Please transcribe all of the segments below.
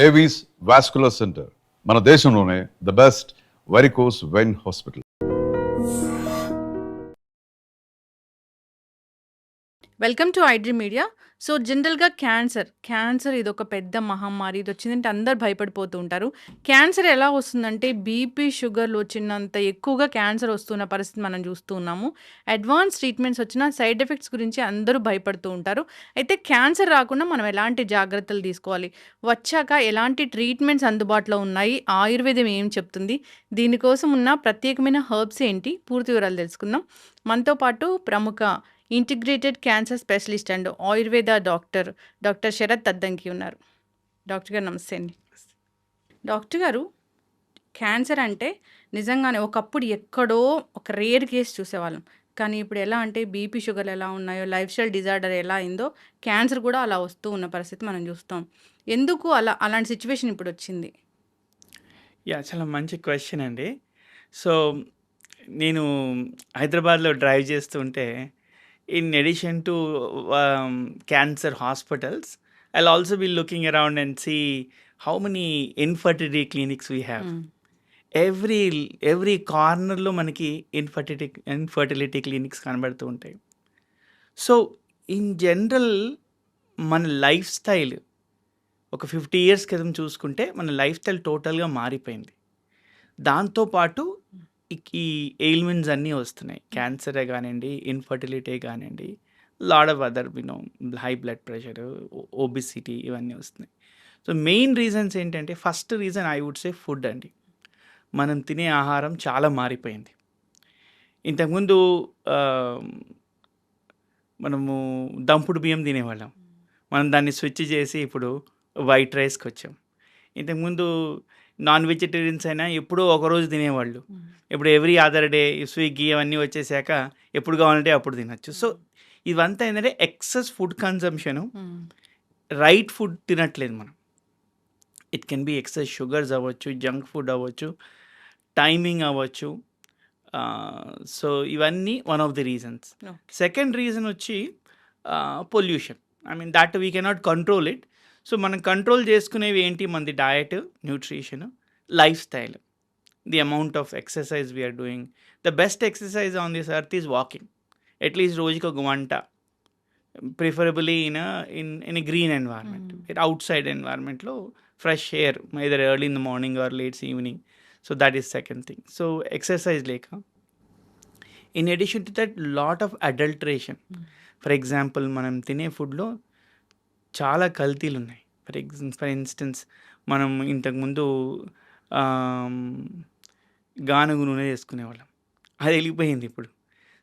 Avis vascular centre మన దేశంలోనే the best varicose vein hospital. Welcome to iDream media. So జనరల్గా cancer ఇది ఒక పెద్ద మహమ్మారి. ఇది వచ్చిందంటే అందరు భయపడిపోతూ ఉంటారు. క్యాన్సర్ ఎలా వస్తుందంటే బీపీ షుగర్లు వచ్చినంత ఎక్కువగా క్యాన్సర్ వస్తున్న పరిస్థితి మనం చూస్తూ ఉన్నాము. అడ్వాన్స్ ట్రీట్మెంట్స్ వచ్చిన సైడ్ ఎఫెక్ట్స్ గురించి అందరూ భయపడుతూ ఉంటారు. అయితే క్యాన్సర్ రాకుండా మనం ఎలాంటి జాగ్రత్తలు తీసుకోవాలి, వచ్చాక ఎలాంటి ట్రీట్మెంట్స్ అందుబాటులో ఉన్నాయి, ఆయుర్వేదం ఏం చెప్తుంది, దీనికోసం ఉన్న ప్రత్యేకమైన హర్బ్స్ ఏంటి, పూర్తి వివరాలు తెలుసుకుందాం. మనతో పాటు ప్రముఖ integrated cancer specialist and Ayurveda doctor Sharath Addanki ఉన్నారు. డాక్టర్ గారు నమస్తే అండి. డాక్టర్ గారు, క్యాన్సర్ అంటే నిజంగానే ఒకప్పుడు ఎక్కడో ఒక రేర్ కేసు చూసేవాళ్ళం. కానీ ఇప్పుడు ఎలా అంటే బీపీ షుగర్లు ఎలా ఉన్నాయో, లైఫ్ స్టైల్ డిజార్డర్ ఎలా అయిందో క్యాన్సర్ కూడా అలా వస్తూ ఉన్న పరిస్థితి మనం చూస్తాం. ఎందుకు అలాంటి సిచ్యువేషన్ ఇప్పుడు వచ్చింది? చాలా మంచి క్వశ్చన్ అండి. సో, నేను హైదరాబాద్‌లో డ్రైవ్ చేస్తుంటే, in addition to cancer hospitals, I'll also be looking around and see how many infertility clinics we have. Every కార్నర్‌లో మనకి ఇన్ఫర్టిలిటీ క్లినిక్స్ కనబడుతూ ఉంటాయి. సో, ఇన్ జనరల్ మన లైఫ్ స్టైల్ ఒక 50 ఇయర్స్ క్రితం చూసుకుంటే మన లైఫ్ స్టైల్ టోటల్‌గా మారిపోయింది. దాంతో పాటు ఈ ఎయిల్మెంట్స్ అన్నీ వస్తున్నాయి. క్యాన్సరే కానివ్వండి, ఇన్ఫర్టిలిటీ కానివ్వండి, lot of other high blood pressure, obesity ఇవన్నీ వస్తున్నాయి. సో మెయిన్ రీజన్స్ ఏంటంటే, first reason I would say food అండి. మనం తినే ఆహారం చాలా మారిపోయింది. ఇంతకుముందు మనము దంపుడు బియ్యం తినేవాళ్ళం. మనం దాన్ని స్విచ్ చేసి ఇప్పుడు వైట్ రైస్కి వచ్చాం. ఇంతకుముందు నాన్ వెజిటేరియన్స్ అయినా ఎప్పుడో ఒకరోజు తినేవాళ్ళు. ఇప్పుడు ఎవ్రీ అదర్ డే స్విగ్గీ అవన్నీ వచ్చేసాక ఎప్పుడు కావాలంటే అప్పుడు తినచ్చు. సో ఇవంతా ఏంటంటే excess food consumption, right food తినట్లేదు మనం. It can be excess sugars అవ్వచ్చు, జంక్ ఫుడ్ అవ్వచ్చు, టైమింగ్ అవ్వచ్చు. సో ఇవన్నీ one of the reasons. Second reason వచ్చి pollution. I mean that we cannot control it. So మనం కంట్రోల్ చేసుకునేవి ఏంటి? మనది diet, nutrition, lifestyle, the amount of exercise we are doing. The best exercise on this earth is walking. At least రోజుకి ఒక గంట, preferably in a green environment, outside ఎన్వైర్న్మెంట్లో fresh air, either early in the morning or late evening. So that is second thing. So exercise లేక, in addition to that lot of adulteration. For example, మనం తినే ఫుడ్లో చాలా కల్తీలు ఉన్నాయి. For instance, మనం ఇంతకుముందు గానుగ నూనె చేసుకునేవాళ్ళం, అది వెళ్ళిపోయింది ఇప్పుడు.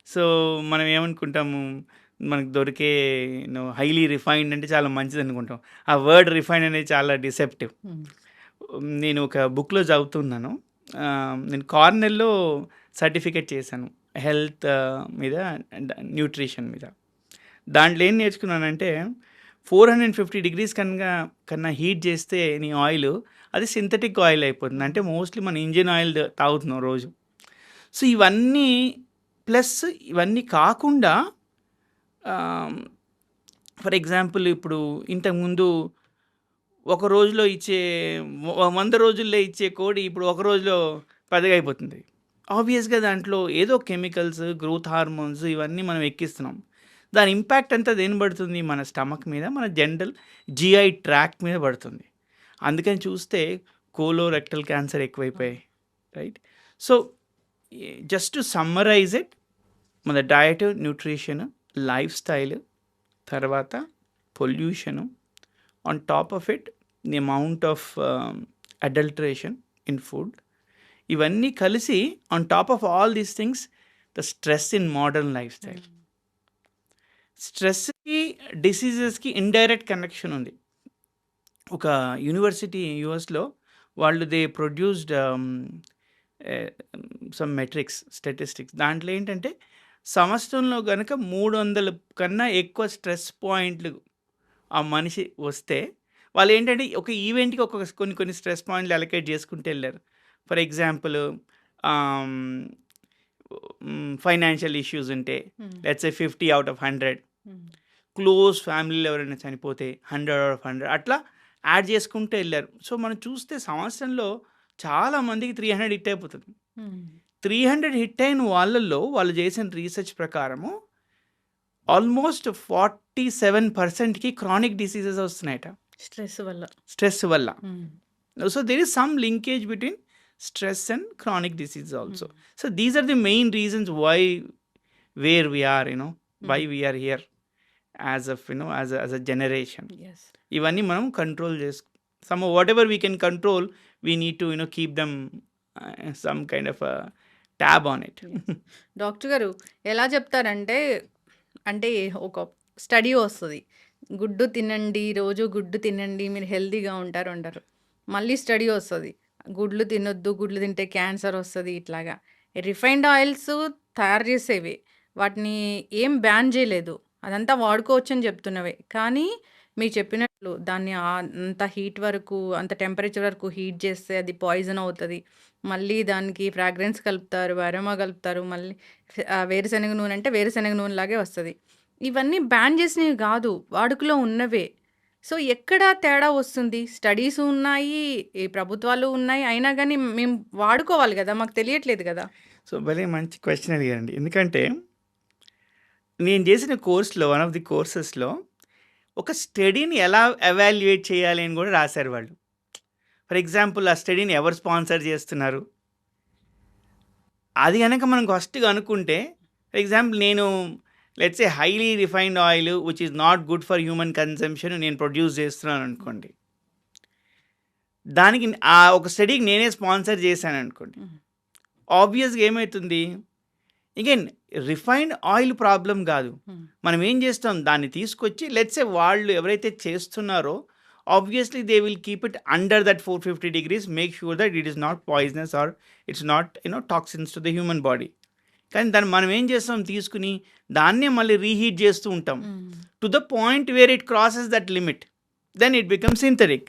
సో మనం ఏమనుకుంటాము, మనకు దొరికే హైలీ రిఫైన్డ్ అంటే చాలా మంచిది అనుకుంటాం. ఆ వర్డ్ రిఫైన్డ్ అనేది చాలా డిసెప్టివ్. నేను ఒక బుక్లో చదువుతున్నాను. నేను కార్నెల్లో సర్టిఫికేట్ చేశాను హెల్త్ మీద అండ్ న్యూట్రిషన్ మీద. దాంట్లో ఏం నేర్చుకున్నానంటే, 450 degrees కన్నా హీట్ చేస్తే నీ ఆయిల్ అది సింథటిక్ ఆయిల్ అయిపోతుంది. అంటే మోస్ట్లీ మన ఇంజిన్ ఆయిల్ తాగుతున్నాం రోజు. సో ఇవన్నీ ప్లస్ ఇవన్నీ కాకుండా, ఫర్ ఎగ్జాంపుల్, ఇప్పుడు ఇంతకుముందు ఒక రోజులో ఇచ్చే 100 రోజుల్లో ఇచ్చే కోడి ఇప్పుడు ఒక రోజులో 10 అయిపోతుంది. ఆబ్వియస్గా దాంట్లో ఏదో కెమికల్స్, గ్రోత్ హార్మోన్స్ ఇవన్నీ మనం ఎక్కిస్తున్నాం. దాని ఇంపాక్ట్ అంతా దేని పడుతుంది? మన స్టమక్ మీద, మన జనరల్ జిఐ ట్రాక్ట్ మీద పడుతుంది. అందుకని చూస్తే కోలోరెక్టల్ క్యాన్సర్ ఎక్కువైపోయాయి, right? So just to summarise it, మన డయట్, న్యూట్రిషన్, లైఫ్ స్టైల్, తర్వాత pollution, on top of it the amount of adulteration in food, ఇవన్నీ కలిసి on top of all these things the stress in modern lifestyle. స్ట్రెస్కి, డిసీజెస్కి indirect connection ఉంది. ఒక university యూఎస్లో వాళ్ళు ప్రొడ్యూస్డ్ సమ్ మెట్రిక్స్, స్టాటిస్టిక్స్. దాంట్లో ఏంటంటే, సంవత్సరంలో కనుక 300 కన్నా ఎక్కువ స్ట్రెస్ పాయింట్లు ఆ మనిషి వస్తే, వాళ్ళు ఏంటంటే ఒక ఈవెంట్కి కొన్ని స్ట్రెస్ పాయింట్లు అలొకేట్ చేసుకుంటూ వెళ్ళారు. ఫర్ ఎగ్జాంపుల్, ఫైనాన్షియల్ ఇష్యూస్ ఉంటే let's say 50 out of 100, close ఫ్యామిలీలో ఎవరైనా చనిపోతే 100 out of 100, అట్లా యాడ్ చేసుకుంటూ వెళ్ళారు. సో మనం చూస్తే సంవత్సరంలో చాలా మందికి 300 హిట్ అయిపోతుంది. 300 హిట్ అయిన వాళ్ళల్లో వాళ్ళు చేసిన రీసెర్చ్ ప్రకారము ఆల్మోస్ట్ 47%కి క్రానిక్ డిసీజెస్ వస్తున్నాయట స్ట్రెస్ వల్ల. స్ట్రెస్ వల్ల. So there is some linkage between stress and chronic disease also. So these are the main reasons where we are, why we are here as of, as a generation. Yes. ఇవన్నీ మనం control some whatever we can control, we need to keep them some kind of a tab on it. Doctor గారు ఎలా చెప్తారంటే, అంటే ఒక study వస్తుంది, గుడ్డు తినండి, రోజు గుడ్డు తినండి, మీరు హెల్తీగా ఉంటారు అంటారు. మళ్ళీ స్టడీ వస్తుంది, గుడ్లు తినొద్దు, గుడ్లు తింటే క్యాన్సర్ వస్తుంది. ఇట్లాగా రిఫైన్డ్ ఆయిల్స్ తయారు చేసేవి, వాటిని ఏం బ్యాన్ చేయలేదు, అదంతా వాడుకోవచ్చు అని చెప్తున్నవే. కానీ మీరు చెప్పినట్లు దాన్ని అంత హీట్ వరకు, అంత టెంపరేచర్ వరకు హీట్ చేస్తే అది పాయిజన్ అవుతుంది. మళ్ళీ దానికి ఫ్రాగ్రెన్స్ కలుపుతారు, అరోమా కలుపుతారు, మళ్ళీ వేరుశనగ నూనె అంటే వేరుశనగ నూనె లాగే వస్తుంది. ఇవన్నీ బ్యాన్ చేసినవి కాదు, వాడుకలో ఉన్నవే. సో ఎక్కడ తేడా వస్తుంది? స్టడీస్ ఉన్నాయి, ఈ ప్రభుత్వాలు ఉన్నాయి, అయినా కానీ మేము వాడుకోవాలి కదా, మాకు తెలియట్లేదు కదా. సో భలే మంచి క్వశ్చన్ అడిగారండి. ఎందుకంటే నేను చేసిన కోర్స్లో, వన్ ఆఫ్ ది కోర్సెస్లో ఒక స్టడీని ఎలా ఎవాల్యుయేట్ చేయాలి అని కూడా రాశారు వాళ్ళు. ఫర్ ఎగ్జాంపుల్ ఆ స్టడీని ఎవరు స్పాన్సర్ చేస్తున్నారు అది కనుక మనం ఫస్ట్గా అనుకుంటే, ఫర్ ఎగ్జాంపుల్ నేను let's a highly refined oil which is not good for human consumption నేను ప్రొడ్యూస్ చేస్తున్నాను అనుకోండి, దానికి ఆ ఒక స్టడీకి నేనే స్పాన్సర్ చేశాను అనుకోండి, ఆబ్వియస్గా ఏమవుతుంది, అగైన్ రిఫైన్డ్ ఆయిల్ ప్రాబ్లం కాదు, మనం ఏం చేస్తాం దాన్ని తీసుకొచ్చి లెట్స్ ఏ వాళ్ళు ఎవరైతే చేస్తున్నారో obviously they will keep it under that 450 degrees, make sure that it is not poisonous or it's not toxins to the human body. కానీ దాన్ని మనం ఏం చేస్తాం, తీసుకుని దాన్నే మళ్ళీ రీహీట్ చేస్తూ ఉంటాం to the point where it crosses that limit, then it become synthetic.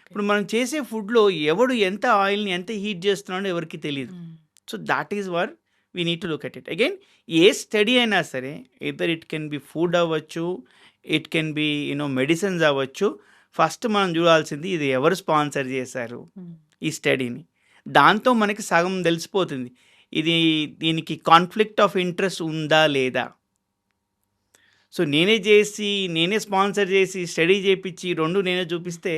ఇప్పుడు మనం చేసే ఫుడ్లో ఎవడు ఎంత ఆయిల్ని ఎంత హీట్ చేస్తున్నాడో ఎవరికి తెలియదు. So that is were we need to look at it. Again A study అయినా సరే, either it can B food అవ్వచ్చు, ఇట్ కెన్ బి మెడిసిన్స్ అవ్వచ్చు, ఫస్ట్ మనం చూడాల్సింది ఇది ఎవరు స్పాన్సర్ చేశారు ఈ స్టడీని. దాంతో మనకి సగం తెలిసిపోతుంది దీనికి కాన్ఫ్లిక్ట్ ఆఫ్ ఇంట్రెస్ట్ ఉందా లేదా. సో నేనే స్పాన్సర్ చేసి స్టడీ చేయించి రెండు నేనే చూపిస్తే,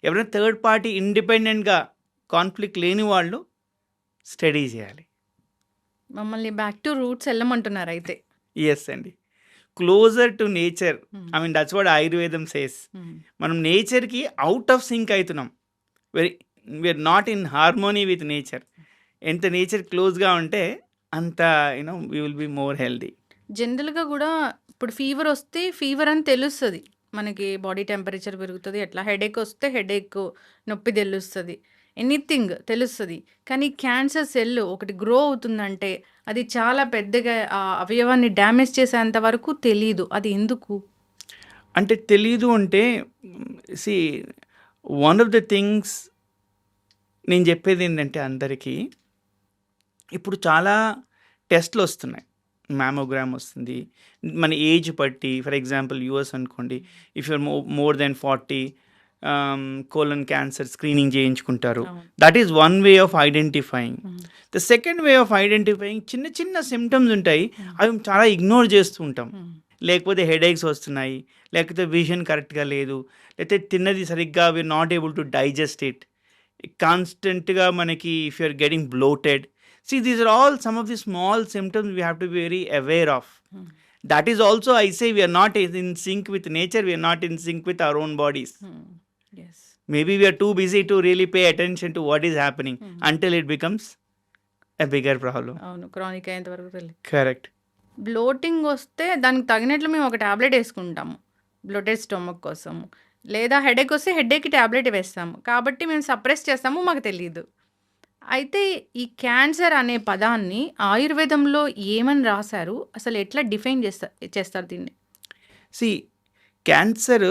ఎవరైనా థర్డ్ పార్టీ ఇండిపెండెంట్గా కాన్ఫ్లిక్ట్ లేని వాళ్ళు స్టడీ చేయాలి. మమ్మల్ని బ్యాక్ టు రూట్స్ వెళ్ళమంటున్నారు అయితే. ఎస్ అండి, closer to nature. I mean that's what ఆయుర్వేదం సేస్. మనం నేచర్కి అవుట్ ఆఫ్ సింక్ అవుతున్నాం, we're not in harmony with nature. ఎంత నేచర్ క్లోజ్గా ఉంటే అంత we will be more healthy. జనరల్గా కూడా ఇప్పుడు ఫీవర్ వస్తే ఫీవర్ అని తెలుస్తుంది మనకి, బాడీ టెంపరేచర్ పెరుగుతుంది, ఎట్లా హెడేక్ వస్తే హెడేక్ నొప్పి తెలుస్తుంది, ఎనీథింగ్ తెలుస్తుంది. కానీ క్యాన్సర్ సెల్ ఒకటి గ్రో అవుతుందంటే అది చాలా పెద్దగా ఆ అవయవాన్ని డ్యామేజ్ చేసేంత వరకు తెలీదు. అది ఎందుకు అంటే తెలీదు అంటే, see one of the things నేను చెప్పేది ఏంటంటే అందరికీ, ఇప్పుడు చాలా టెస్ట్లు వస్తున్నాయి, మ్యామోగ్రామ్ వస్తుంది మన ఏజ్ బట్టి. ఫర్ ఎగ్జాంపుల్ యూఎస్ అనుకోండి, if you're more than 40 colon cancer screening చేయించుకుంటారు. That is one way of identifying. The second way of identifying, చిన్న చిన్న సిమ్టమ్స్ ఉంటాయి, అవి చాలా ఇగ్నోర్ చేస్తూ ఉంటాం. లేకపోతే హెడేక్స్ వస్తున్నాయి, లేకపోతే విజన్ కరెక్ట్గా లేదు, లేకపోతే తిన్నది సరిగ్గా we're not able to digest it, కాన్స్టెంట్గా మనకి if you're getting bloated. See, these are all some of the small symptoms we have to be very aware of. That is also, I say, we are not in sync with nature, we are not in sync with our own bodies. Yes. Maybe we are too busy to really pay attention to what is happening until it becomes a bigger problem. అవును, chronic అయ్యేంత వరకు తెలియదు. Correct. Bloating వస్తే దానికి తగినట్లు మేము ఒక tablet వేసుకుంటాము బ్లోటెడ్ స్టొమక్ కోసము, లేదా హెడేక్ వస్తే హెడేక్కి ట్యాబ్లెట్ వేస్తాము, కాబట్టి మేము సప్రెస్ చేస్తాము, మాకు తెలియదు. అయితే ఈ క్యాన్సర్ అనే పదాన్ని ఆయుర్వేదంలో ఏమని రాశారు, అసలు ఎట్లా డిఫైన్ చేస్తారు దీన్ని? సి క్యాన్సర్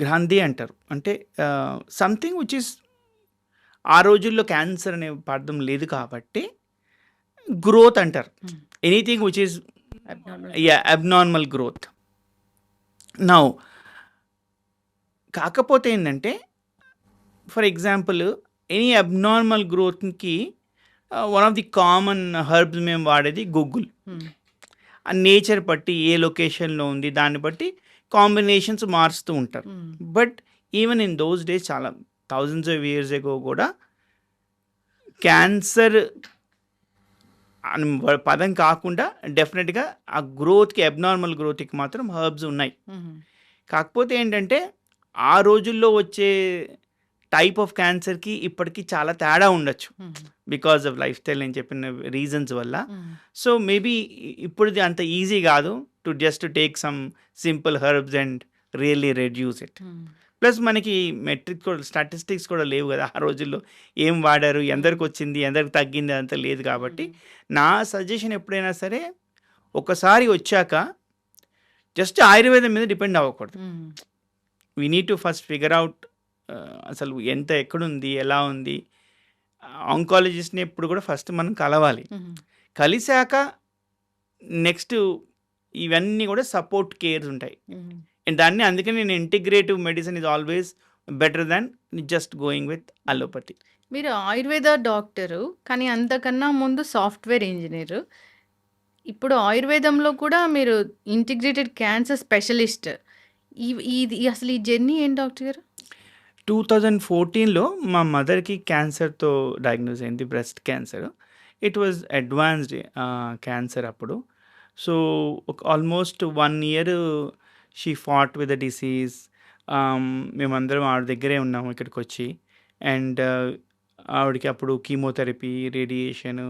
గ్రంథి అంటారు, అంటే సంథింగ్ విచ్ ఇస్, ఆ రోజుల్లో క్యాన్సర్ అనే పదం లేదు కాబట్టి గ్రోత్ అంటారు. Anything which is abnormal growth. Now కాకపోతే ఏంటంటే ఫర్ ఎగ్జాంపుల్ ఎనీ అబ్నార్మల్ గ్రోత్కి one of the common herbs మేము వాడేది గుగ్గుల్. ఆ నేచర్ బట్టి ఏ లొకేషన్లో ఉంది దాన్ని బట్టి కాంబినేషన్స్ మారుస్తూ ఉంటారు. But even in those days చాలా థౌజండ్స్ ఆఫ్ ఇయర్స్ ఎగో కూడా క్యాన్సర్ అని పదం కాకుండా డెఫినెట్గా ఆ గ్రోత్కి అబ్నార్మల్ గ్రోత్కి మాత్రం హర్బ్స్ ఉన్నాయి. కాకపోతే ఏంటంటే ఆ రోజుల్లో వచ్చే టైప్ ఆఫ్ క్యాన్సర్కి ఇప్పటికీ చాలా తేడా ఉండొచ్చు బికాస్ ఆఫ్ లైఫ్ స్టైల్ నేను చెప్పిన రీజన్స్ వల్ల. సో మేబీ ఇప్పుడు అంత ఈజీ కాదు to just take some simple herbs and really reduce it. Plus మనకి మెట్రిక్ కూడా స్టాటిస్టిక్స్ కూడా లేవు కదా ఆ రోజుల్లో, ఏం వాడారు, ఎందరికి వచ్చింది, ఎందరికి తగ్గింది అంతా లేదు. కాబట్టి నా సజెషన్ ఎప్పుడైనా సరే ఒకసారి వచ్చాక జస్ట్ ఆయుర్వేదం మీద డిపెండ్ అవ్వకూడదు. We need to first figure out అసలు ఎంత ఎక్కడుంది, ఎలా ఉంది. ఆంకాలజిస్ట్ని ఎప్పుడు కూడా ఫస్ట్ మనం కలవాలి. కలిశాక నెక్స్ట్ ఇవన్నీ కూడా సపోర్ట్ కేర్స్ ఉంటాయి. దాన్ని అందుకని నేను integrative medicine is always better than just going with allopathy. మీరు ఆయుర్వేద డాక్టరు, కానీ అంతకన్నా ముందు సాఫ్ట్వేర్ ఇంజనీరు. ఇప్పుడు ఆయుర్వేదంలో కూడా మీరు ఇంటిగ్రేటెడ్ క్యాన్సర్ స్పెషలిస్ట్. ఇది అసలు ఈ జర్నీ ఏంటి డాక్టర్ గారు? 2014లో మా మదర్కి క్యాన్సర్తో డయాగ్నోస్ అయింది, breast cancer. It was advanced cancer అప్పుడు. So almost 1 year she fought with the disease. మేమందరం ఆవిడ దగ్గరే ఉన్నాము ఇక్కడికి వచ్చి. అండ్ ఆవిడకి అప్పుడు chemotherapy, radiation,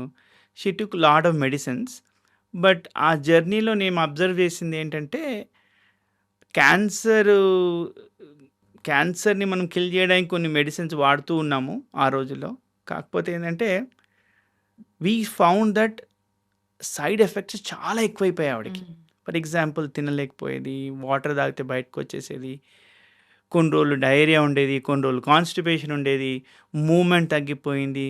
she took lot of medicines. But ఆ జర్నీలో నేను అబ్జర్వ్ చేసింది ఏంటంటే క్యాన్సర్ని మనం కిల్ చేయడానికి కొన్ని మెడిసిన్స్ వాడుతూ ఉన్నాము ఆ రోజుల్లో. కాకపోతే ఏంటంటే we found that side effects చాలా ఎక్కువైపోయాయి ఆవిడకి. ఫర్ ఎగ్జాంపుల్ తినలేకపోయేది, వాటర్ తాగితే బయటకు వచ్చేసేది, కొన్ని రోజులు డయేరియా ఉండేది, కొన్ని రోజులు కాన్స్టిపేషన్ ఉండేది, మూమెంట్ తగ్గిపోయింది.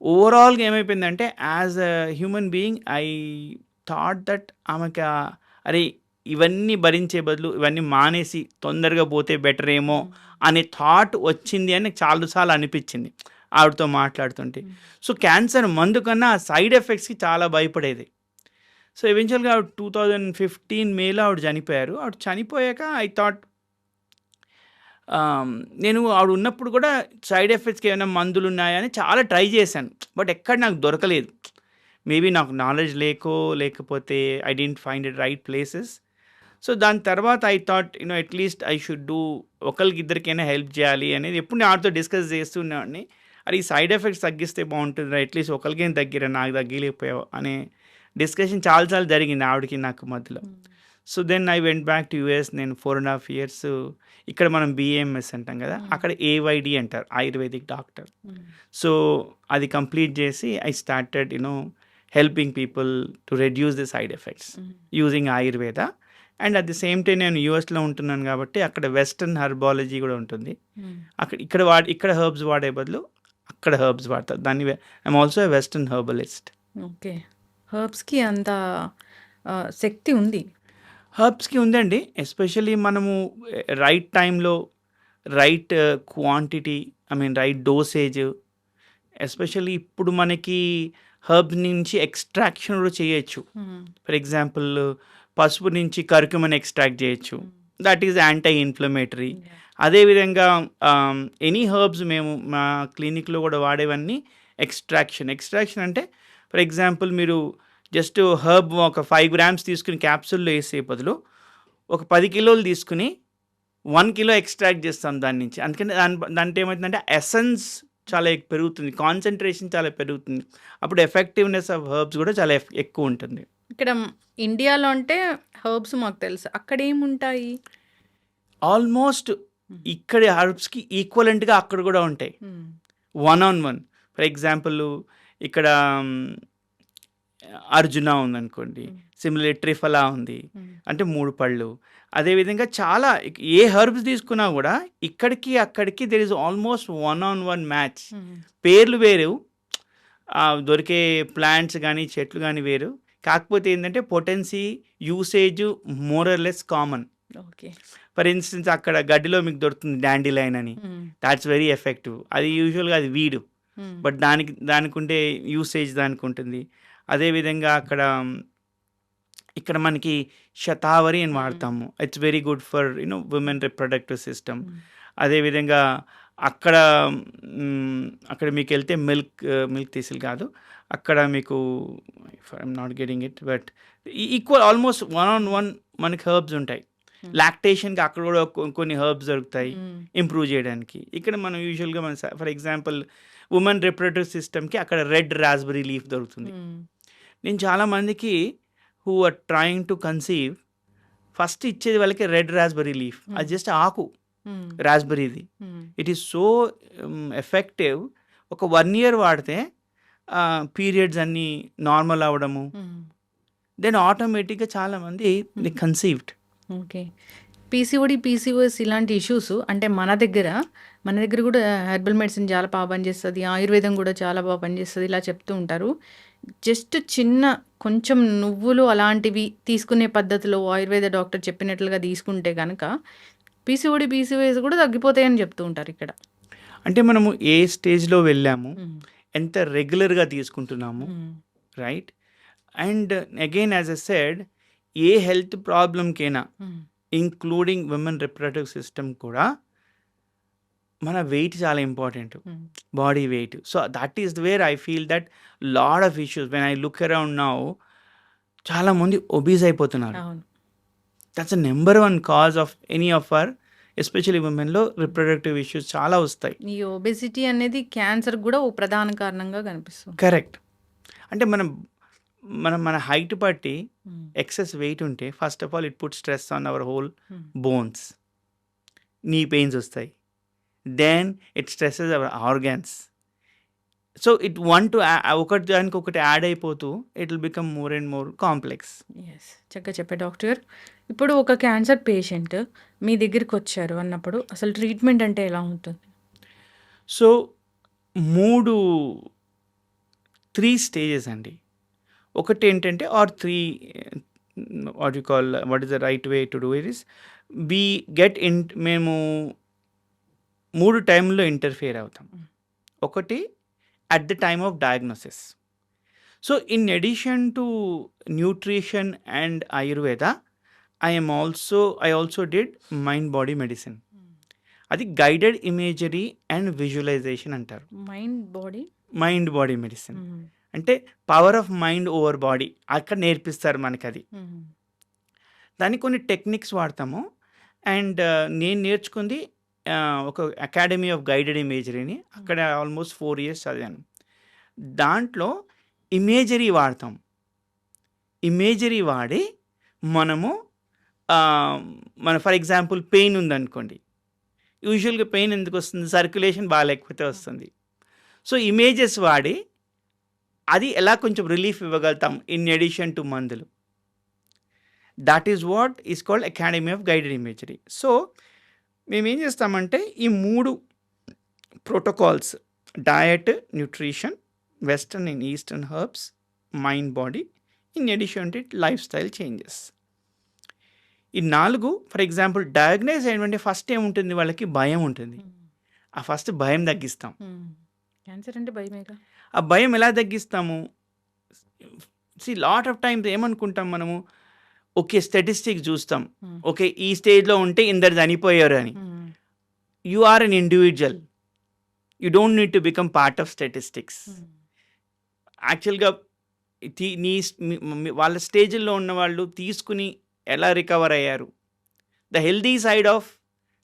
ఓవరాల్గా ఏమైపోయిందంటే as a human being I thought that ఆమెకి అరే ఇవన్నీ భరించే బదులు ఇవన్నీ మానేసి తొందరగా పోతే బెటర్ ఏమో అనే థాట్ వచ్చింది అని చాలాసార్లు అనిపించింది ఆవిడతో మాట్లాడుతుంటే. సో క్యాన్సర్ మందు కన్నా ఆ సైడ్ ఎఫెక్ట్స్కి చాలా భయపడేది. సో ఎవెన్చువల్గా ఆవిడ 2015 మేలో ఆవిడ చనిపోయారు. ఆవిడ చనిపోయాక ఐ థాట్ నేను ఆవిడ ఉన్నప్పుడు కూడా సైడ్ ఎఫెక్ట్స్కి ఏమైనా మందులు ఉన్నాయని చాలా ట్రై చేశాను. బట్ ఎక్కడ నాకు దొరకలేదు. మేబీ నాకు నాలెడ్జ్ లేకపోతే I didn't find it right places. So దాని తర్వాత I thought at least I should do, ఒకరికి ఇద్దరికైనా హెల్ప్ చేయాలి అనేది ఎప్పుడు నేను ఆవిడతో డిస్కస్ చేస్తున్నాడిని. అది ఈ సైడ్ ఎఫెక్ట్స్ తగ్గిస్తే బాగుంటుంది, అట్లీస్ట్ ఒకరికైనా తగ్గిరా, నాకు తగ్గలేకపోయావు అనే డిస్కషన్ చాలాసార్లు జరిగింది ఆవిడకి నాకు మధ్యలో. So then I went back to US. నేను 4.5 years ఇక్కడ మనం బిఏఎంఎస్ అంటాం కదా, అక్కడ ఏవైడి అంటారు, ఆయుర్వేదిక్ డాక్టర్. సో అది కంప్లీట్ చేసి I started helping people to reduce the side effects using Ayurveda. And at the same time నేను యూఎస్లో ఉంటున్నాను కాబట్టి అక్కడ వెస్టర్న్ హెర్బాలజీ కూడా ఉంటుంది. ఇక్కడ హెర్బ్స్ వాడే బదులు అక్కడ హెర్బ్స్ వాడతారు. దాన్ని I'm also a western herbalist. Okay, హెర్బ్స్కి అంత శక్తి ఉంది. హెర్బ్స్కి ఉందండి. ఎస్పెషల్లీ మనము right time right quantity, right dosage. Especially ఇప్పుడు మనకి హెర్బ్స్ నుంచి ఎక్స్ట్రాక్షన్ కూడా చేయొచ్చు. ఫర్ ఎగ్జాంపుల్ పసుపు నుంచి కర్క్యూమిన్ ఎక్స్ట్రాక్ట్ చేయొచ్చు. That is anti inflammatory. అదేవిధంగా ఎనీ హెర్బ్స్ మేము మా క్లినిక్లో కూడా వాడేవన్నీ ఎక్స్ట్రాక్షన్ అంటే ఫర్ ఎగ్జాంపుల్ మీరు జస్ట్ హెర్బ్ ఒక 5 grams తీసుకుని క్యాప్సూల్లో వేసే బదులు ఒక 10 kilos తీసుకుని 1 kilo ఎక్స్ట్రాక్ట్ చేస్తాం దాని నుంచి. అందుకని దాంట్లో ఏమవుతుందంటే ఎసెన్స్ చాలా పెరుగుతుంది, కాన్సన్ట్రేషన్ చాలా పెరుగుతుంది. అప్పుడు ఎఫెక్టివ్నెస్ ఆఫ్ హెర్బ్స్ కూడా చాలా ఎక్కువ ఉంటుంది. ఇక్కడ ఇండియాలో అంటే హెర్బ్స్ మాకు తెలుసు, అక్కడ ఏముంటాయి? ఆల్మోస్ట్ ఇక్కడ హెర్బ్స్కి ఈక్వలెంట్గా అక్కడ కూడా ఉంటాయి, 1-on-1. ఫర్ ఎగ్జాంపుల్ ఇక్కడ అర్జున ఉందనుకోండి, సిమిలర్ ట్రిఫలా ఉంది, అంటే 3 పళ్ళు. అదేవిధంగా చాలా ఏ హెర్బ్స్ తీసుకున్నా కూడా ఇక్కడికి అక్కడికి there is almost 1-on-1 match. పేర్లు వేరు, దొరికే ప్లాంట్స్ కానీ చెట్లు కానీ వేరు. కాకపోతే ఏంటంటే potency, usage more or less common. Okay. For instance అక్కడ గడ్డిలో మీకు దొరుకుతుంది డాండిలైన్ అని, దాట్స్ వెరీ ఎఫెక్టివ్. అది యూజువల్గా అది వీడు, బట్ దానికి ఉండే యూసేజ్ దానికి ఉంటుంది. అదేవిధంగా ఇక్కడ మనకి శతావరి అని వాడతాము. It's very good for women reproductive system. అదేవిధంగా అక్కడ మీకు వెళ్తే మిల్క్ తీసిల్ కాదు, అక్కడ మీకు I'm not getting it, but equal almost 1 మనకి హర్బ్స్ ఉంటాయి. లాక్టేషన్కి అక్కడ కూడా కొన్ని హర్బ్స్ దొరుకుతాయి ఇంప్రూవ్ చేయడానికి. ఇక్కడ మనం యూజువల్గా ఫర్ ఎగ్జాంపుల్ ఉమెన్ రిప్రొడక్టివ్ సిస్టమ్కి అక్కడ రెడ్ రాస్బెరీ లీఫ్ దొరుకుతుంది. నేను చాలామందికి who are trying to conceive first ఇచ్చేది వాళ్ళకి రెడ్ రాస్బెరీ లీఫ్. అది జస్ట్ ఆకు రాస్బెరీది. It is so effective. ఒక 1 year వాడితే పీరియడ్స్ అన్నీ నార్మల్ అవ్వడము, దెన్ ఆటోమేటిక్గా చాలామంది the conceived. Okay. PCOD, PCOS ఇలాంటి ఇష్యూస్ అంటే మన దగ్గర కూడా హెర్బల్ మెడిసిన్ చాలా బాగా పనిచేస్తుంది, ఆయుర్వేదం కూడా చాలా బాగా పనిచేస్తుంది ఇలా చెప్తూ ఉంటారు. జస్ట్ కొంచెం నువ్వులు అలాంటివి తీసుకునే పద్ధతిలో ఆయుర్వేద డాక్టర్ చెప్పినట్లుగా తీసుకుంటే కనుక పీసీఓడి, పీసీఓఎస్ కూడా తగ్గిపోతాయని చెప్తూ ఉంటారు ఇక్కడ. అంటే మనము ఏ స్టేజ్లో వెళ్ళాము, ఎంత రెగ్యులర్గా తీసుకుంటున్నాము, right? And again as I said, ఏ హెల్త్ ప్రాబ్లంకైనా ఇంక్లూడింగ్ విమెన్ రిప్రొడక్టివ్ సిస్టమ్ కూడా మన వెయిట్ చాలా important, body weight. So that is where I feel that lot of issues when I look around now, చాలామంది ఒబీస్ అయిపోతున్నారు. That's a number 1 cause of any of our especially ఉమెన్లో reproductive issues చాలా వస్తాయి. ఈ obesity అనేది cancer కూడా ఓ ప్రధాన కారణంగా కనిపిస్తుంది. కరెక్ట్. అంటే మన హైట్ బట్టి ఎక్సెస్ వెయిట్ ఉంటే first of all it put stress on our whole bones, knee pains వస్తాయి. Then it stresses our organs. So it ఒకటి దానికి ఒకటి యాడ్ అయిపోతూ it will become more and more complex. చక్కగా చెప్పే డాక్టర్. ఇప్పుడు ఒక క్యాన్సర్ పేషెంట్ మీ దగ్గరికి వచ్చారు అన్నప్పుడు అసలు ట్రీట్మెంట్ అంటే ఎలా ఉంటుంది? సో 3 స్టేజెస్ అండి. ఒకటి ఏంటంటే or 3 what you call what is the right way to do it is we get in. మేము 3 టైంలో ఇంటర్ఫియర్ అవుతాం. ఒకటి at the time of diagnosis. So in addition to nutrition and Ayurveda, I also did mind body medicine. అది guided imagery and visualisation అంటారు. Mind body medicine అంటే power of mind over body అక్కడ నేర్పిస్తారు మనకి. అది దానికి కొన్ని టెక్నిక్స్ వాడతాము. అండ్ నేను నేర్చుకుంది ఒక అకాడమీ ఆఫ్ గైడెడ్ ఇమేజరీని, అక్కడ ఆల్మోస్ట్ 4 years చదివాను. దాంట్లో ఇమేజరీ వాడతాం. ఇమేజరీ వాడి మనము ఫర్ ఎగ్జాంపుల్ పెయిన్ ఉందనుకోండి, యూజువల్గా పెయిన్ ఎందుకు వస్తుంది? సర్క్యులేషన్ బాగాలేకపోతే వస్తుంది. సో ఇమేజెస్ వాడి అది ఎలా కొంచెం రిలీఫ్ ఇవ్వగలుగుతాం ఇన్ ఎడిషన్ టు మందులు. That is what is called academy of guided imagery. So మేమేం చేస్తామంటే ఈ 3 protocols, diet, nutrition, western and eastern herbs, mind body, in addition to life style changes, ఈ 4 for example diagnose అయ్యేటువంటి first ఏముంటుంది, వాళ్ళకి భయం ఉంటుంది. ఆ ఫస్ట్ భయం తగ్గిస్తాం. క్యాన్సర్ అంటే భయమేగా. ఆ భయం ఎలా తగ్గిస్తాము? లాట్ ఆఫ్ టైమ్స్ ఏమనుకుంటాం మనము, ఓకే స్టాటిస్టిక్స్ చూస్తాం, ఓకే ఈ స్టేజ్లో ఉంటే ఇందరు చనిపోయారు అని. You are an individual, you don't need to become part of statistics. యాక్చువల్గా వాళ్ళ స్టేజ్లో ఉన్న వాళ్ళు తీసుకుని ఎలా రికవర్ అయ్యారు, the healthy side of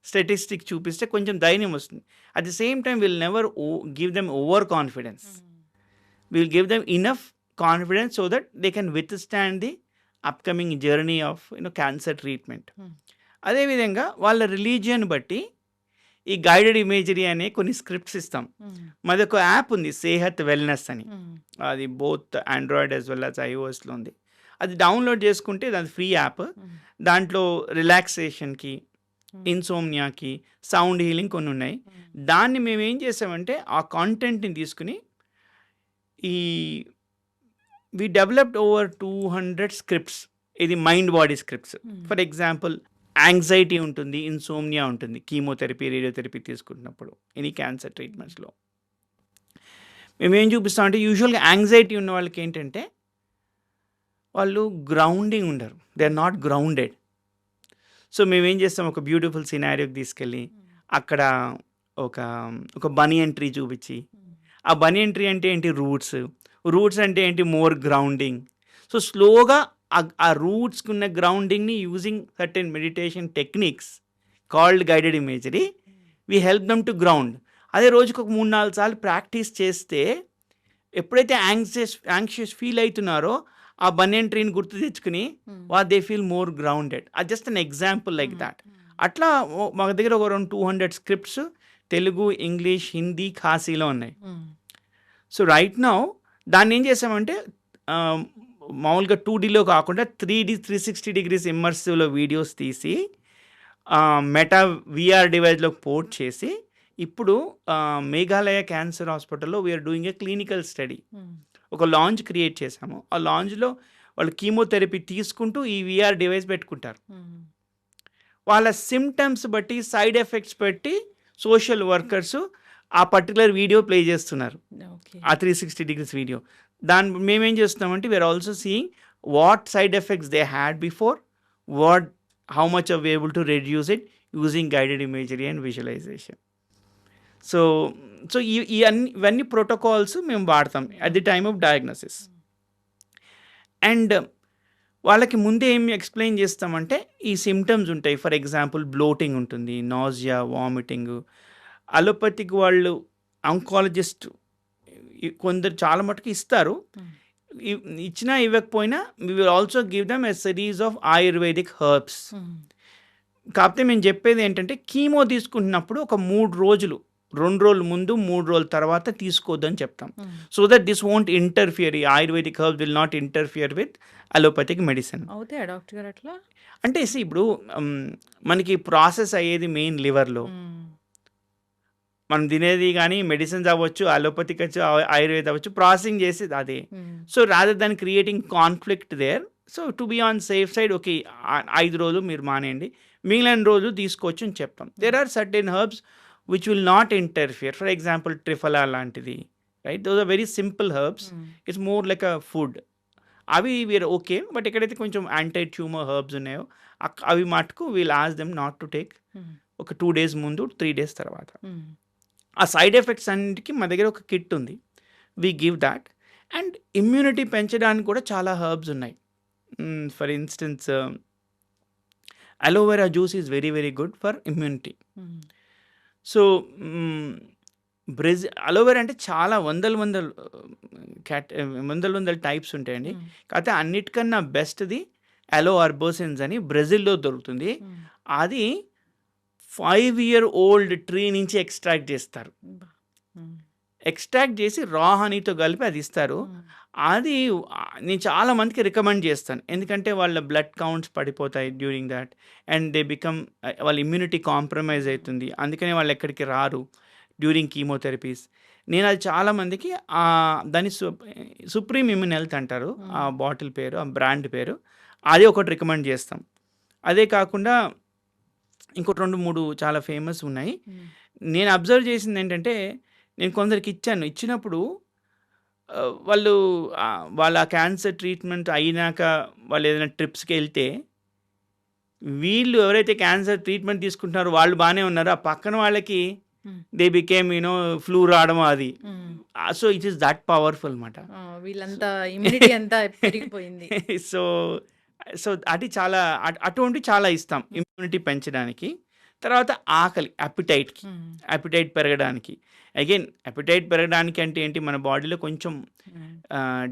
statistics చూపిస్తే కొంచెం ధైర్యం వస్తుంది. At the same time will never give them over confidence, will give them enough confidence so that they can withstand the upcoming journey of cancer treatment. అదేవిధంగా వాళ్ళ religion బట్టి ఈ guided imagery అనే కొన్ని స్క్రిప్ట్స్ ఇస్తాం. మాది ఒక యాప్ ఉంది, సేహత్ వెల్నెస్ అని, అది both Android as well as ఐఓఎస్లో ఉంది. అది డౌన్లోడ్ చేసుకుంటే అది ఫ్రీ యాప్. దాంట్లో రిలాక్సేషన్కి, ఇన్సోమ్నియాకి, సౌండ్ హీలింగ్ కొన్ని ఉన్నాయి. దాన్ని మేము ఏం చేసామంటే ఆ కాంటెంట్ని తీసుకుని వి డెవలప్డ్ ఓవర్ 200 స్క్రిప్ట్స్. ఇది mind body scripts. For example anxiety ఉంటుంది, ఇన్సోమ్నియా ఉంటుంది కీమోథెరపీ, రేడియోథెరపీ తీసుకుంటున్నప్పుడు ఎనీ క్యాన్సర్ ట్రీట్మెంట్స్లో. మేమేం చూపిస్తామంటే యూజువల్గా యాంగ్జైటీ ఉన్న వాళ్ళకి ఏంటంటే వాళ్ళు గ్రౌండింగ్ ఉండరు, they are not grounded. So మేమేం చేస్తాం, ఒక బ్యూటిఫుల్ సినారియోకి తీసుకెళ్ళి అక్కడ ఒక ఒక బనియన్ ట్రీ చూపించి, ఆ బనియన్ ట్రీ అంటే ఏంటి, రూట్స్ అంటే ఏంటి, మోర్ గ్రౌండింగ్. సో స్లోగా ఆ రూట్స్కి ఉన్న గ్రౌండింగ్ని using certain meditation techniques called guided imagery we help them to ground. అదే రోజుకు ఒక 3-4 సార్లు ప్రాక్టీస్ చేస్తే ఎప్పుడైతే యాంగ్షియస్ ఫీల్ అవుతున్నారో ఆ బనియన్ ట్రీని గుర్తు తెచ్చుకుని దే ఫీల్ మోర్ గ్రౌండెడ్. అది just an example like that. అట్లా మా దగ్గర ఒక 200 స్క్రిప్ట్స్ తెలుగు, ఇంగ్లీష్, హిందీ, ఖాసీలో ఉన్నాయి. సో రైట్ నౌ దాన్ని ఏం చేసామంటే మామూలుగా 2Dలో కాకుండా 3D 360 degrees ఇమ్మర్సివ్లో వీడియోస్ తీసి మెటా విఆర్ డివైస్లో పోర్ట్ చేసి ఇప్పుడు మేఘాలయ క్యాన్సర్ హాస్పిటల్లో we're doing a clinical study. ఒక లాంచ్ క్రియేట్ చేశాము. ఆ లాంచ్లో వాళ్ళు కీమోథెరపీ తీసుకుంటూ ఈ విఆర్ డివైస్ పెట్టుకుంటారు. వాళ్ళ సిమ్టమ్స్ బట్టి, సైడ్ ఎఫెక్ట్స్ బట్టి సోషల్ వర్కర్స్ ఆ పర్టికులర్ వీడియో ప్లే చేస్తున్నారు, ఆ 360 degrees వీడియో. మేమేం చేస్తున్నామంటే we're also seeing what side effects they had before, how much are able to reduce it using guided imagery and visualisation. So ఇవన్నీ protocols మేము వాడతాం at the time of diagnosis. And వాళ్ళకి ముందే ఏం explain చేస్తామంటే ఈ సిమ్టమ్స్ ఉంటాయి. For example bloating ఉంటుంది, నాజియా, వామిటింగ్. అలోపతిక్ వాళ్ళు ఆంకాలజిస్ట్ కొందరు చాలా మటుకు ఇస్తారు, ఇచ్చినా ఇవ్వకపోయినా we will also give them a series of ayurvedic herbs. కాకపోతే మేము చెప్పేది ఏంటంటే కీమో తీసుకుంటున్నప్పుడు ఒక 3 రోజులు, 2 రోజుల ముందు 3 రోజుల తర్వాత తీసుకోవద్దని చెప్తాం. So that this won't interfere, ఈ Ayurvedic herbs will not interfere with allopathic medicine. అవుతాయా డాక్టర్ గారు అట్లా? అంటే ఇప్పుడు మనకి ప్రాసెస్ అయ్యేది మెయిన్ లివర్లో. మనం తినేది కానీ మెడిసిన్స్ అవ్వచ్చు, అలోపతిక్ అవ్వచ్చు, ఆయుర్వేద అవ్వచ్చు, ప్రాసెసింగ్ చేసేది అదే. So rather than creating conflict there, so to be on safe side, okay 5 రోజులు మీరు మానేయండి, మిగిలిన రోజులు తీసుకోవచ్చు అని చెప్తాం. There are certain herbs which will not interfere. For example triphala లాంటిది, right, those are very simple herbs, it's more like a food. అవి వీరు ఓకే. బట్ ఎక్కడైతే కొంచెం యాంటీ ట్యూమర్ హర్బ్స్ ఉన్నాయో అవి మటుకు wheel ask them not to take ఒక 2 days ముందు, 3 days తర్వాత. ఆ సైడ్ ఎఫెక్ట్స్ అన్నిటికీ మా దగ్గర ఒక కిట్ ఉంది, we give that. And immunity పెంచడానికి కూడా చాలా హర్బ్స్ ఉన్నాయి. For instance aloe vera juice is very very good for immunity. So aloe vera అంటే చాలా వందల టైప్స్ ఉంటాయండి. కాకపోతే అన్నిటికన్నా బెస్ట్ది అలో అర్బోసిన్స్ అని బ్రెజిల్లో దొరుకుతుంది. అది 5-year-old ట్రీ నుంచి ఎక్స్ట్రాక్ట్ చేస్తారు. ఎక్స్ట్రాక్ట్ చేసి రా హనీతో కలిపి అది ఇస్తారు. అది నేను చాలా మందికి రికమెండ్ చేస్తాను, ఎందుకంటే వాళ్ళ బ్లడ్ కౌంట్స్ పడిపోతాయి during that, and they become, వాళ్ళ ఇమ్యూనిటీ కాంప్రమైజ్ అవుతుంది. అందుకని వాళ్ళు ఎక్కడికి రారు డ్యూరింగ్ కీమోథెరపీస్. నేను అది చాలామందికి దాన్ని సుప్రీం ఇమ్యూన్ హెల్త్ అంటారు, ఆ బాటిల్ పేరు, ఆ బ్రాండ్ పేరు, అది ఒకటి రికమెండ్ చేస్తాం. అదే కాకుండా ఇంకోటి 2-3 చాలా ఫేమస్ ఉన్నాయి. నేను అబ్జర్వ్ చేసింది ఏంటంటే, నేను కొందరికి ఇచ్చినప్పుడు వాళ్ళు వాళ్ళ క్యాన్సర్ ట్రీట్మెంట్ అయినాక వాళ్ళు ఏదైనా ట్రిప్స్కి వెళ్తే, వీళ్ళు ఎవరైతే క్యాన్సర్ ట్రీట్మెంట్ తీసుకుంటున్నారో వాళ్ళు బాగానే ఉన్నారు, ఆ పక్కన వాళ్ళకి దే బికేమ్ ఫ్లూ రావడం అది. So it is that powerful అన్నమాట. వీళ్ళంతా ఇమ్యూనిటీ అంతా పెరిగిపోయింది. సో అది చాలా అటువంటి చాలా ఇస్తాం ఇమ్యూనిటీ పెంచడానికి. తర్వాత ఆకలి, అపిటైట్ పెరగడానికి. అగైన్ అపిటైట్ పెరగడానికి అంటే ఏంటి, మన బాడీలో కొంచెం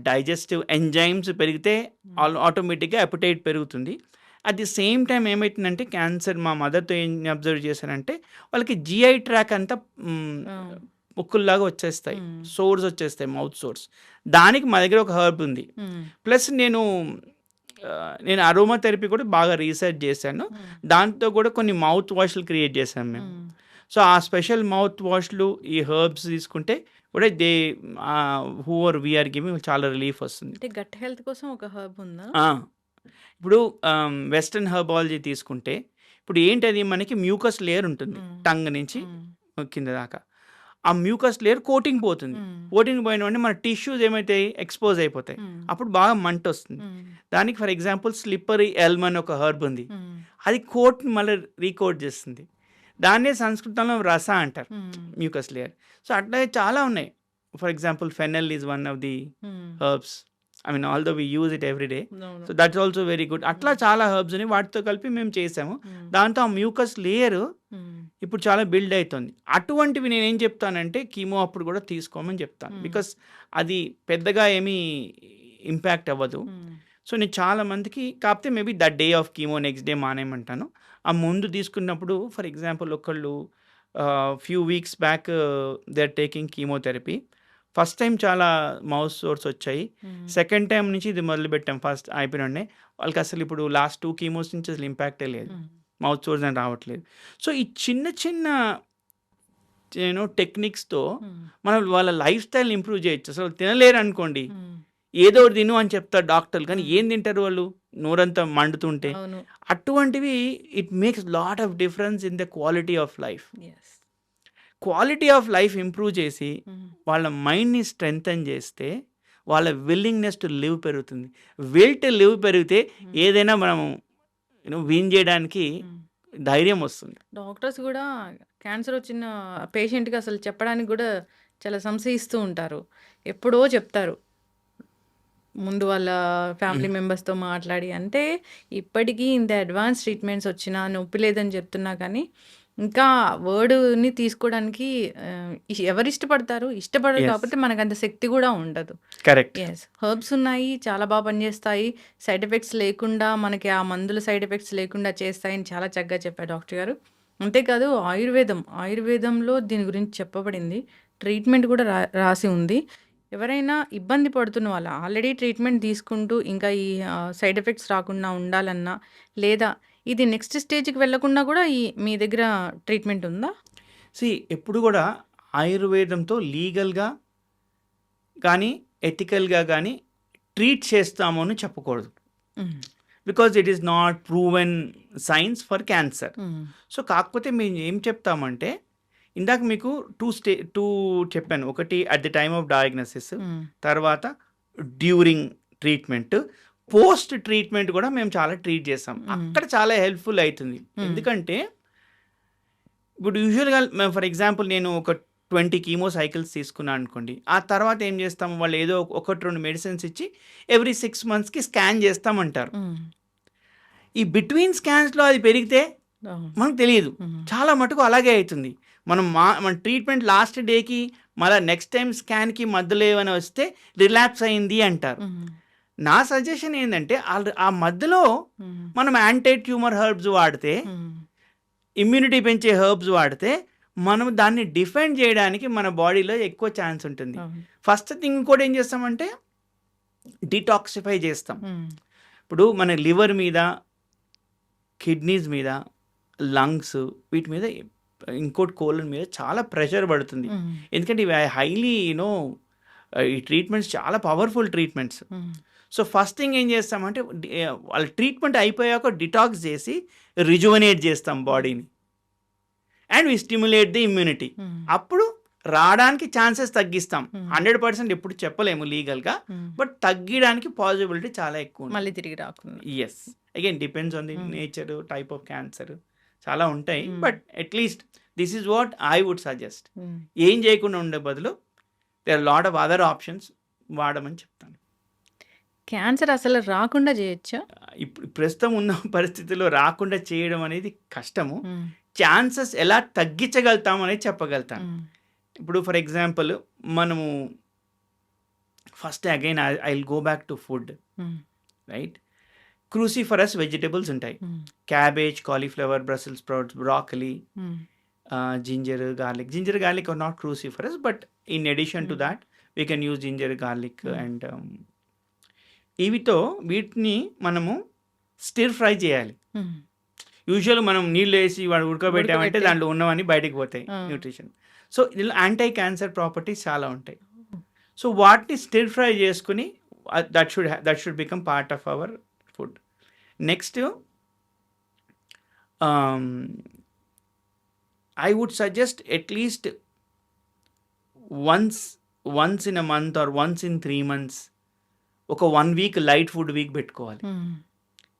డైజెస్టివ్ ఎంజైమ్స్ పెరిగితే ఆటోమేటిక్గా అపిటైట్ పెరుగుతుంది. అట్ ది సేమ్ టైం ఏమవుతుందంటే, క్యాన్సర్ మా మదర్తో ఏం అబ్జర్వ్ చేశానంటే, వాళ్ళకి జిఐ ట్రాక్ అంతా ముక్కుల్లాగా వచ్చేస్తాయి, సోర్స్ వచ్చేస్తాయి, మౌత్ సోర్స్. దానికి మా దగ్గర ఒక హర్బ్ ఉంది. ప్లస్ నేను అరోమా థెరపీ కూడా బాగా రీసెర్చ్ చేశాను. దాంతో కూడా కొన్ని మౌత్ వాష్లు క్రియేట్ చేశాను మేము. సో ఆ స్పెషల్ మౌత్ వాష్లు, ఈ హర్బ్స్ తీసుకుంటే కూడా హూవర్ వీఆర్ గివింగ్ చాలా రిలీఫ్ వస్తుంది. అంటే గట్ హెల్త్ కోసం ఒక హర్బ్ ఉందా? ఇప్పుడు వెస్టర్న్ హెర్బాలజీ తీసుకుంటే ఇప్పుడు ఏంటది మనకి మ్యూకస్ లేయర్ ఉంటుంది టంగ్ నుంచి కింద దాకా. ఆ మ్యూకస్ లేయర్ కోటింగ్ పోతుంది. కోటింగ్ పోయిన వెంటనే మన టిష్యూస్ ఏమైతాయి ఎక్స్పోజ్ అయిపోతాయి. అప్పుడు బాగా మంట వస్తుంది. దానికి ఫర్ ఎగ్జాంపుల్ స్లిప్పరీ ఎల్మ్ అని ఒక హర్బ్ ఉంది. అది కోట్ని మళ్ళీ రీకోట్ చేస్తుంది. దాన్నే సంస్కృతంలో రస అంటారు, మ్యూకస్ లేయర్. సో అట్లా చాలా ఉన్నాయి. For example fennel is one of the herbs. I mean although we use it every day. So that's also very good. అట్లా చాలా హర్బ్స్ ఉన్నాయి, వాటితో కలిపి మేము చేసాము. దాంతో ఆ మ్యూకస్ లేయర్ ఇప్పుడు చాలా బిల్డ్ అవుతుంది. అటువంటివి నేనేం చెప్తానంటే కీమో అప్పుడు కూడా తీసుకోమని చెప్తాను. బికాస్ అది పెద్దగా ఏమీ ఇంపాక్ట్ అవ్వదు. సో నేను చాలా మందికి కాకపోతే maybe the day of chemo next day మానేయమంటాను. ఆ ముందు తీసుకున్నప్పుడు ఫర్ ఎగ్జాంపుల్ ఒకళ్ళు few weeks back they are taking chemotherapy. First time చాలా మౌత్ సోర్స్ వచ్చాయి. సెకండ్ టైం నుంచి ఇది మొదలుపెట్టాం. ఫస్ట్ అయిపోయిన వాళ్ళకి అసలు ఇప్పుడు లాస్ట్ 2 కీమోస్ నుంచి అసలు ఇంపాక్టే లేదు, మౌత్ సోర్స్ అని రావట్లేదు. సో ఈ చిన్న చిన్న టెక్నిక్స్తో మనం వాళ్ళ లైఫ్ స్టైల్ ఇంప్రూవ్ చేయొచ్చు. అసలు తినలేరు అనుకోండి, ఏదో ఒకటి తిను అని చెప్తారు డాక్టర్లు, కానీ ఏం తింటారు వాళ్ళు నోరంతా మండుతుంటే. అటువంటివి it makes lot of difference in the quality of life. Quality of life improve చేసి వాళ్ళ మైండ్ని స్ట్రెంగ్తన్ చేస్తే వాళ్ళ విల్లింగ్నెస్ టు లివ్ పెరుగుతుంది. విల్ టు లివ్ పెరిగితే ఏదైనా మనము విన్ చేయడానికి ధైర్యం వస్తుంది. డాక్టర్స్ కూడా క్యాన్సర్ వచ్చిన పేషెంట్కి అసలు చెప్పడానికి కూడా చాలా సంశయిస్తూ ఉంటారు. ఎప్పుడో చెప్తారు ముందు వాళ్ళ ఫ్యామిలీ మెంబర్స్తో మాట్లాడి. అంటే ఇప్పటికీ ఇంత అడ్వాన్స్ ట్రీట్మెంట్స్ వచ్చినా నొప్పి లేదని చెప్తున్నా కానీ ఇంకా వర్డ్ని తీసుకోవడానికి ఎవరు ఇష్టపడతారు? ఇష్టపడరు, కాకపోతే మనకు అంత శక్తి కూడా ఉండదు. కరెక్ట్. ఎస్, హర్బ్స్ ఉన్నాయి, చాలా బాగా పనిచేస్తాయి, సైడ్ ఎఫెక్ట్స్ లేకుండా, మనకి ఆ మందుల సైడ్ ఎఫెక్ట్స్ లేకుండా చేస్తాయని చాలా చక్కగా చెప్పారు డాక్టర్ గారు. అంతేకాదు ఆయుర్వేదంలో దీని గురించి చెప్పబడింది, ట్రీట్మెంట్ కూడా రాసి ఉంది. ఎవరైనా ఇబ్బంది పడుతున్న వాళ్ళు ఆల్రెడీ ట్రీట్మెంట్ తీసుకుంటూ ఇంకా ఈ సైడ్ ఎఫెక్ట్స్ రాకుండా ఉండాలన్నా, లేదా ఇది నెక్స్ట్ స్టేజ్కి వెళ్ళకుండా కూడా మీ దగ్గర ట్రీట్మెంట్ ఉందా? ఎప్పుడు కూడా ఆయుర్వేదంతో లీగల్గా కానీ ఎథికల్గా కానీ ట్రీట్ చేస్తాము అని చెప్పకూడదు. Because it is not proven science for cancer. So కాకపోతే మేము ఏం చెప్తామంటే, ఇందాక మీకు టూ చెప్పాను. ఒకటి at the time of diagnosis, తర్వాత డ్యూరింగ్ ట్రీట్మెంట్, పోస్ట్ ట్రీట్మెంట్ కూడా మేము చాలా ట్రీట్ చేస్తాం. అక్కడ చాలా హెల్ప్ఫుల్ అవుతుంది. ఎందుకంటే ఇప్పుడు యూజువల్గా ఫర్ ఎగ్జాంపుల్ నేను ఒక 20 కీమో సైకిల్స్ తీసుకున్నాను అనుకోండి. ఆ తర్వాత ఏం చేస్తాము, వాళ్ళు ఏదో 1-2 మెడిసిన్స్ ఇచ్చి ఎవ్రీ 6 monthsకి స్కాన్ చేస్తామంటారు. ఈ బిట్వీన్ స్కాన్స్లో అది పెరిగితే మనకు తెలియదు. చాలా మటుకు అలాగే అవుతుంది. మన ట్రీట్మెంట్ లాస్ట్ డేకి మళ్ళీ నెక్స్ట్ టైం స్కాన్కి మధ్యలో ఏమైనా వస్తే రిలాప్స్ అయింది అంటారు. నా సజెషన్ ఏంటంటే ఆ మధ్యలో మనం యాంటీ ట్యూమర్ హర్బ్స్ వాడితే, ఇమ్యూనిటీ పెంచే హర్బ్స్ వాడితే మనం దాన్ని డిఫెండ్ చేయడానికి మన బాడీలో ఎక్కువ ఛాన్స్ ఉంటుంది. ఫస్ట్ థింగ్ కూడా ఏం చేస్తామంటే డిటాక్సిఫై చేస్తాం. ఇప్పుడు మన లివర్ మీద, కిడ్నీస్ మీద, లంగ్స్, వీటి మీద, ఇంకోటి కోలన్ మీద చాలా ప్రెషర్ పడుతుంది. ఎందుకంటే ఇవి హైలీ ఈ ట్రీట్మెంట్స్ చాలా powerful treatments. So first thing ఏం చేస్తామంటే వాళ్ళ ట్రీట్మెంట్ అయిపోయాక డిటాక్స్ చేసి రిజువనేట్ చేస్తాం బాడీని, and we stimulate the immunity. అప్పుడు రావడానికి ఛాన్సెస్ తగ్గిస్తాం. 100% ఎప్పుడు చెప్పలేము లీగల్గా, బట్ తగ్గడానికి పాసిబిలిటీ చాలా ఎక్కువ, మళ్ళీ తిరిగి రాకుండా. Yes, again depends on the nature, type of cancer, చాలా ఉంటాయి. But at least this is what I would suggest. ఏం చేయకుండా ఉండే బదులు there are lot of other options వాడమని చెప్తాను. క్యాన్సర్ అసలు రాకుండా చేయొచ్చా? ఇప్పుడు ప్రస్తుతం ఉన్న పరిస్థితుల్లో రాకుండా చేయడం అనేది కష్టము. ఛాన్సెస్ ఎలా తగ్గించగలుగుతాం అనేది చెప్పగలుగుతాను. ఇప్పుడు ఫర్ ఎగ్జాంపుల్ మనము first again I will go back to food, right? Cruciferous vegetables ఉంటాయి. Cabbage, cauliflower, Brussels sprouts, broccoli, ginger garlic are not cruciferous, but in addition to that we can use ginger garlic. And వీటిని మనము stir fry చేయాలి. Usual మనం నీళ్ళు వేసి వాడు ఉడకబెట్టామంటే దాంట్లో ఉన్నవన్నీ బయటకు పోతాయి న్యూట్రిషన్. సో ఇందులో యాంటీ క్యాన్సర్ ప్రాపర్టీస్ చాలా ఉంటాయి. సో వాటిని స్టిర్ ఫ్రై చేసుకుని that should become part of our food. Next I would suggest at least once in a month or once in 3 months ఒక 1 వీక్ లైట్ ఫుడ్ వీక్ పెట్టుకోవాలి.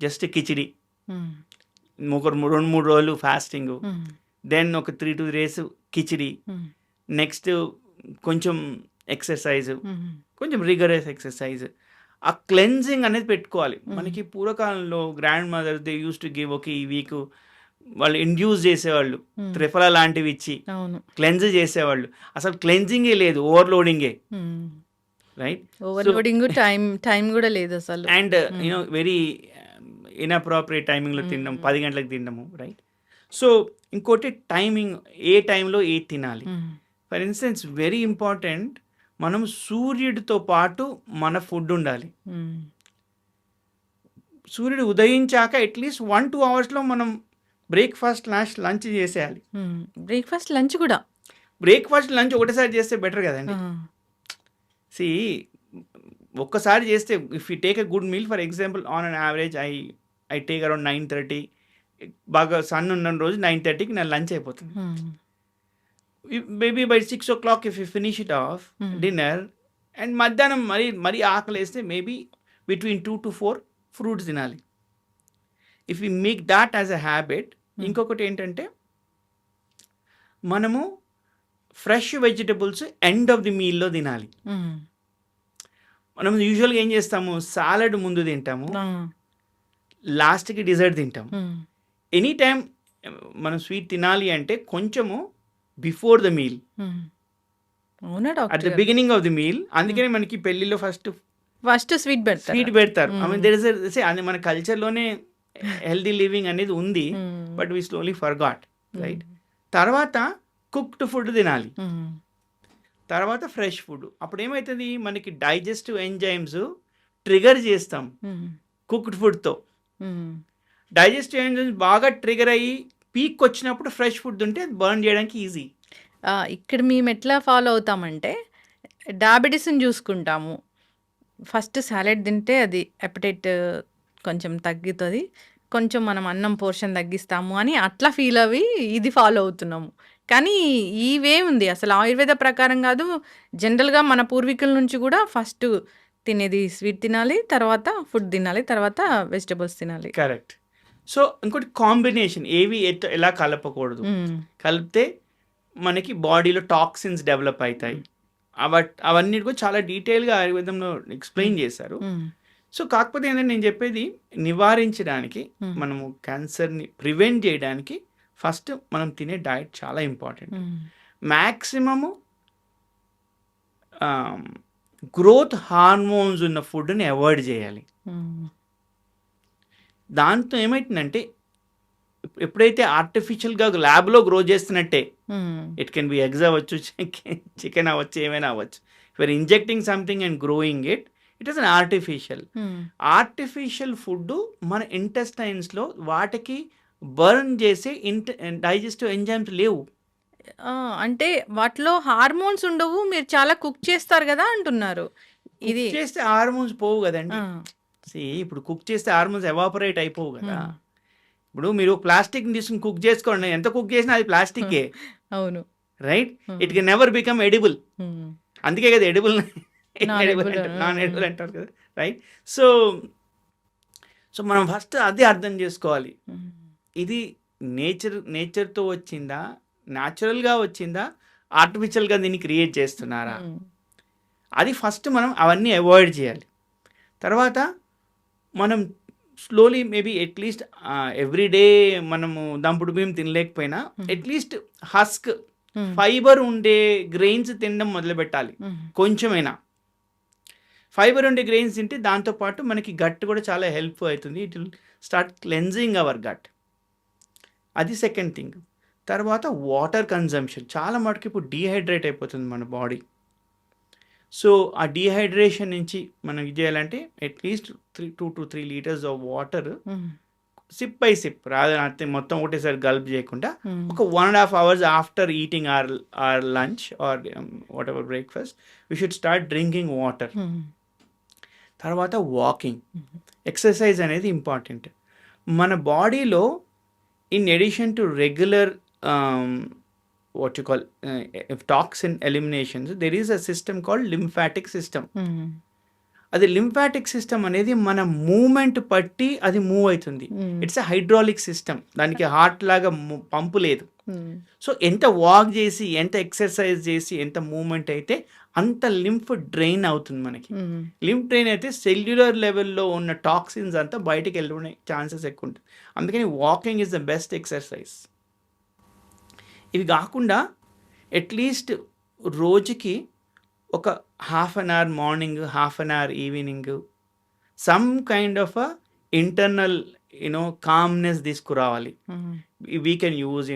Just khichdi, ఒక 2-3 రోజులు fasting, then ఒక 3-2 days khichdi, next కొంచెం exercise, కొంచెం rigorous exercise. ఆ cleansing అనేది పెట్టుకోవాలి. మనకి పూర్వకాలంలో grand mother they use to give ఒక ఈ వీక్ వాళ్ళు ఇండ్యూస్ చేసేవాళ్ళు, త్రిఫలా లాంటివి ఇచ్చి క్లెన్స్ చేసేవాళ్ళు. అసలు క్లెన్జింగే లేదు, ఓవర్లోడింగే, రైట్? ఓవర్లోడింగ్, టైం కూడా లేదు అసలు. అండ్ యూనో వెరీ ఇన్అప్రోప్రియేట్ టైమింగ్లో తినడం, 10 గంటలకు తినడము, రైట్? సో ఇంకోటి టైమింగ్, ఏ టైంలో ఏ తినాలి. ఫర్ ఇన్స్టెన్స్ వెరీ ఇంపార్టెంట్, మనం సూర్యుడితో పాటు మన ఫుడ్ ఉండాలి. సూర్యుడు ఉదయించాక అట్లీస్ట్ 1-2 hours మనం బ్రేక్ఫాస్ట్, లంచ్ చేసేయాలి. బ్రేక్ఫాస్ట్, లంచ్ కూడా. బ్రేక్ఫాస్ట్, లంచ్ ఒకటేసారి చేస్తే బెటర్ కదండి. సి ఒక్కసారి చేస్తే, if you take a good meal, for example on an average I take around 9:30, బాగా సన్ ఉన్న రోజు 9:30కి నా లంచ్ అయిపోతుంది. Maybe by 6 o'clock if you finish it of dinner, and మధ్యాహ్నం మరీ ఆకలి వేస్తే మేబీ బిట్వీన్ 2 to 4 ఫ్రూట్స్ తినాలి. If you make that as a habit. ఇంకొకటి ఏంటంటే, మనము fresh vegetables end of the మీల్లో తినాలి. మనం యూజువల్గా ఏం చేస్తాము, సాలడ్ ముందు తింటాము, లాస్ట్కి డిజర్ట్ తింటాము. ఎనీ టైం మనం స్వీట్ తినాలి అంటే కొంచెము before the meal, at the beginning of the meal. అందుకనే మనకి పెళ్లిలో ఫస్ట్ స్వీట్ పెడతారు. ఐ మీన్ దేర్ ఇస్ అది మన కల్చర్లోనే హెల్దీ లివింగ్ అనేది ఉంది, but we slowly forgot, right? తర్వాత కుక్డ్ ఫుడ్ తినాలి, తర్వాత ఫ్రెష్ ఫుడ్. అప్పుడు ఏమవుతుంది, మనకి డైజెస్టివ్ ఎంజైమ్స్ ట్రిగర్ చేస్తాం కుక్డ్ ఫుడ్తో. డైజెస్టివ్ ఎంజైమ్స్ బాగా ట్రిగర్ అయ్యి పీక్ వచ్చినప్పుడు ఫ్రెష్ ఫుడ్ ఉంటే అది బర్న్ చేయడానికి ఈజీ. ఇక్కడ మేము ఎట్లా ఫాలో అవుతామంటే, డయాబెటీస్ని చూసుకుంటాము. ఫస్ట్ సాలెడ్ తింటే అది అపెటైట్ కొంచెం తగ్గుతుంది, కొంచెం మనం అన్నం పోర్షన్ తగ్గిస్తాము అని అట్లా ఫీల్ అవి ఇది ఫాలో అవుతున్నాము. కానీ ఇవే ఉంది అసలు ఆయుర్వేద ప్రకారం కాదు. జనరల్గా మన పూర్వీకుల నుంచి కూడా ఫస్ట్ తినేది స్వీట్ తినాలి, తర్వాత ఫుడ్ తినాలి, తర్వాత వెజిటబుల్స్ తినాలి. కరెక్ట్. సో ఇంకోటి కాంబినేషన్, ఏవి ఎలా కలపకూడదు. కలిపితే మనకి బాడీలో టాక్సిన్స్ డెవలప్ అవుతాయి. అవన్నీ కూడా చాలా డీటెయిల్గా ఆయుర్వేదంలో ఎక్స్ప్లెయిన్ చేశారు. సో కాకపోతే ఏంటంటే, నేను చెప్పేది నివారించడానికి, మనము క్యాన్సర్ని ప్రివెంట్ చేయడానికి ఫస్ట్ మనం తినే డైట్ చాలా ఇంపార్టెంట్. మ్యాక్సిమము గ్రోత్ హార్మోన్స్ ఉన్న ఫుడ్ని అవాయిడ్ చేయాలి. దాంతో ఏమైతుందంటే, ఎప్పుడైతే ఆర్టిఫిషియల్గా ల్యాబ్లో గ్రో చేస్తున్నట్టే, ఇట్ కెన్ బి ఎగ్స్ అవ్వచ్చు, చికెన్ అవ్వచ్చు, ఏమైనా అవ్వచ్చు. For injecting something and growing it is an artificial food మన ఇంటెస్టైన్స్లో వాటికి బర్న్ చేసే డైజెస్టివ్ ఎంజైమ్స్ లేవు. అంటే వాటిలో హార్మోన్స్ ఉండవు, మీరు చాలా కుక్ చేస్తారు కదా అంటున్నారు. ఇది చేస్తే హార్మోన్స్ పోవు కదండి. ఇప్పుడు కుక్ చేస్తే హార్మోన్స్ ఎవాపరేట్ అయిపోవు కదా. ఇప్పుడు మీరు ప్లాస్టిక్ తీసుకుని కుక్ చేసుకోండి, ఎంత కుక్ చేసినా అది ప్లాస్టికే. అవును, right? It can never become edible. అందుకే కదా ఎడిబుల్, నాన్ ఎడిబుల్ అంటారు కదా, రైట్? సో మనం ఫస్ట్ అదే అర్థం చేసుకోవాలి. ఇది నేచర్తో వచ్చిందా, న్యాచురల్గా వచ్చిందా, ఆర్టిఫిషియల్గా దీన్ని క్రియేట్ చేస్తున్నారా, అది ఫస్ట్ మనం అవన్నీ అవాయిడ్ చేయాలి. తర్వాత మనం స్లోలీ మేబీ అట్లీస్ట్ ఎవ్రీడే మనము దంపుడు బియ్యం తినలేకపోయినా అట్లీస్ట్ హస్క్, ఫైబర్ ఉండే గ్రెయిన్స్ తినడం మొదలు పెట్టాలి. కొంచెమైనా ఫైబర్ ఉండే గ్రెయిన్స్ తింటే దాంతోపాటు మనకి గట్ కూడా చాలా హెల్ప్ అవుతుంది. It will start cleansing our gut. అది సెకండ్ థింగ్. తర్వాత వాటర్ కన్జంప్షన్. చాలా మటుకు ఇప్పుడు డీహైడ్రేట్ అయిపోతుంది మన బాడీ. సో ఆ డీహైడ్రేషన్ నుంచి మనం ఇది చేయాలంటే at least 2 to 3 liters of water SIP by SIP, రాదు మొత్తం ఒకటేసారి గల్ప్ చేయకుండా, ఒక 1.5 hours after eating or lunch or what ever breakfast we should start drinking water. తర్వాత వాకింగ్, ఎక్సర్సైజ్ అనేది ఇంపార్టెంట్. మన బాడీలో in addition to regular what you call toxin eliminations, there is a system called lymphatic system. అది lymphatic system అనేది మన moment పట్టి అది move అవుతుంది. It's a hydraulic system. దానికి హార్ట్ లాగా పంపు లేదు. సో ఎంత వాక్ చేసి, ఎంత ఎక్సర్సైజ్ చేసి, ఎంత మూమెంట్ అయితే అంత లింఫ్ డ్రైన్ అవుతుంది మనకి. లింఫ్ డ్రైన్ అయితే సెల్యులర్ లెవెల్లో ఉన్న టాక్సిన్స్ అంతా బయటకు వెళ్ళే ఛాన్సెస్ ఎక్కువ ఉంటుంది. అందుకని walking is the best exercise. ఇవి కాకుండా అట్లీస్ట్ రోజుకి ఒక half an hour morning, half an hour evening some kind of a internal calmness తీసుకురావాలి. We can use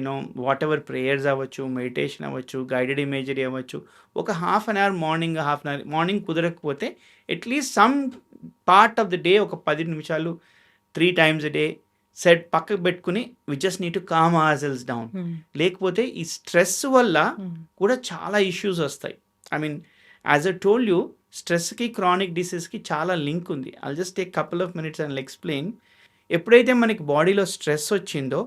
whatever prayers అవ్వచ్చు, మెడిటేషన్ అవ్వచ్చు, గైడెడ్ ఇమేజరీ అవ్వచ్చు. ఒక half an hour morning, half an hour morning కుదరకపోతే at least some part of the day ఒక 10 నిమిషాలు 3 times a day set పక్కకు పెట్టుకుని we just need to calm our cells down. లేకపోతే ఈ స్ట్రెస్ వల్ల కూడా చాలా ఇష్యూస్ వస్తాయి. I mean as I told you, స్ట్రెస్కి క్రానిక్ డిసీజ్కి చాలా లింక్ ఉంది. I'll just take couple of minutes and explain. ఎప్పుడైతే మనకి బాడీలో స్ట్రెస్ వచ్చిందో,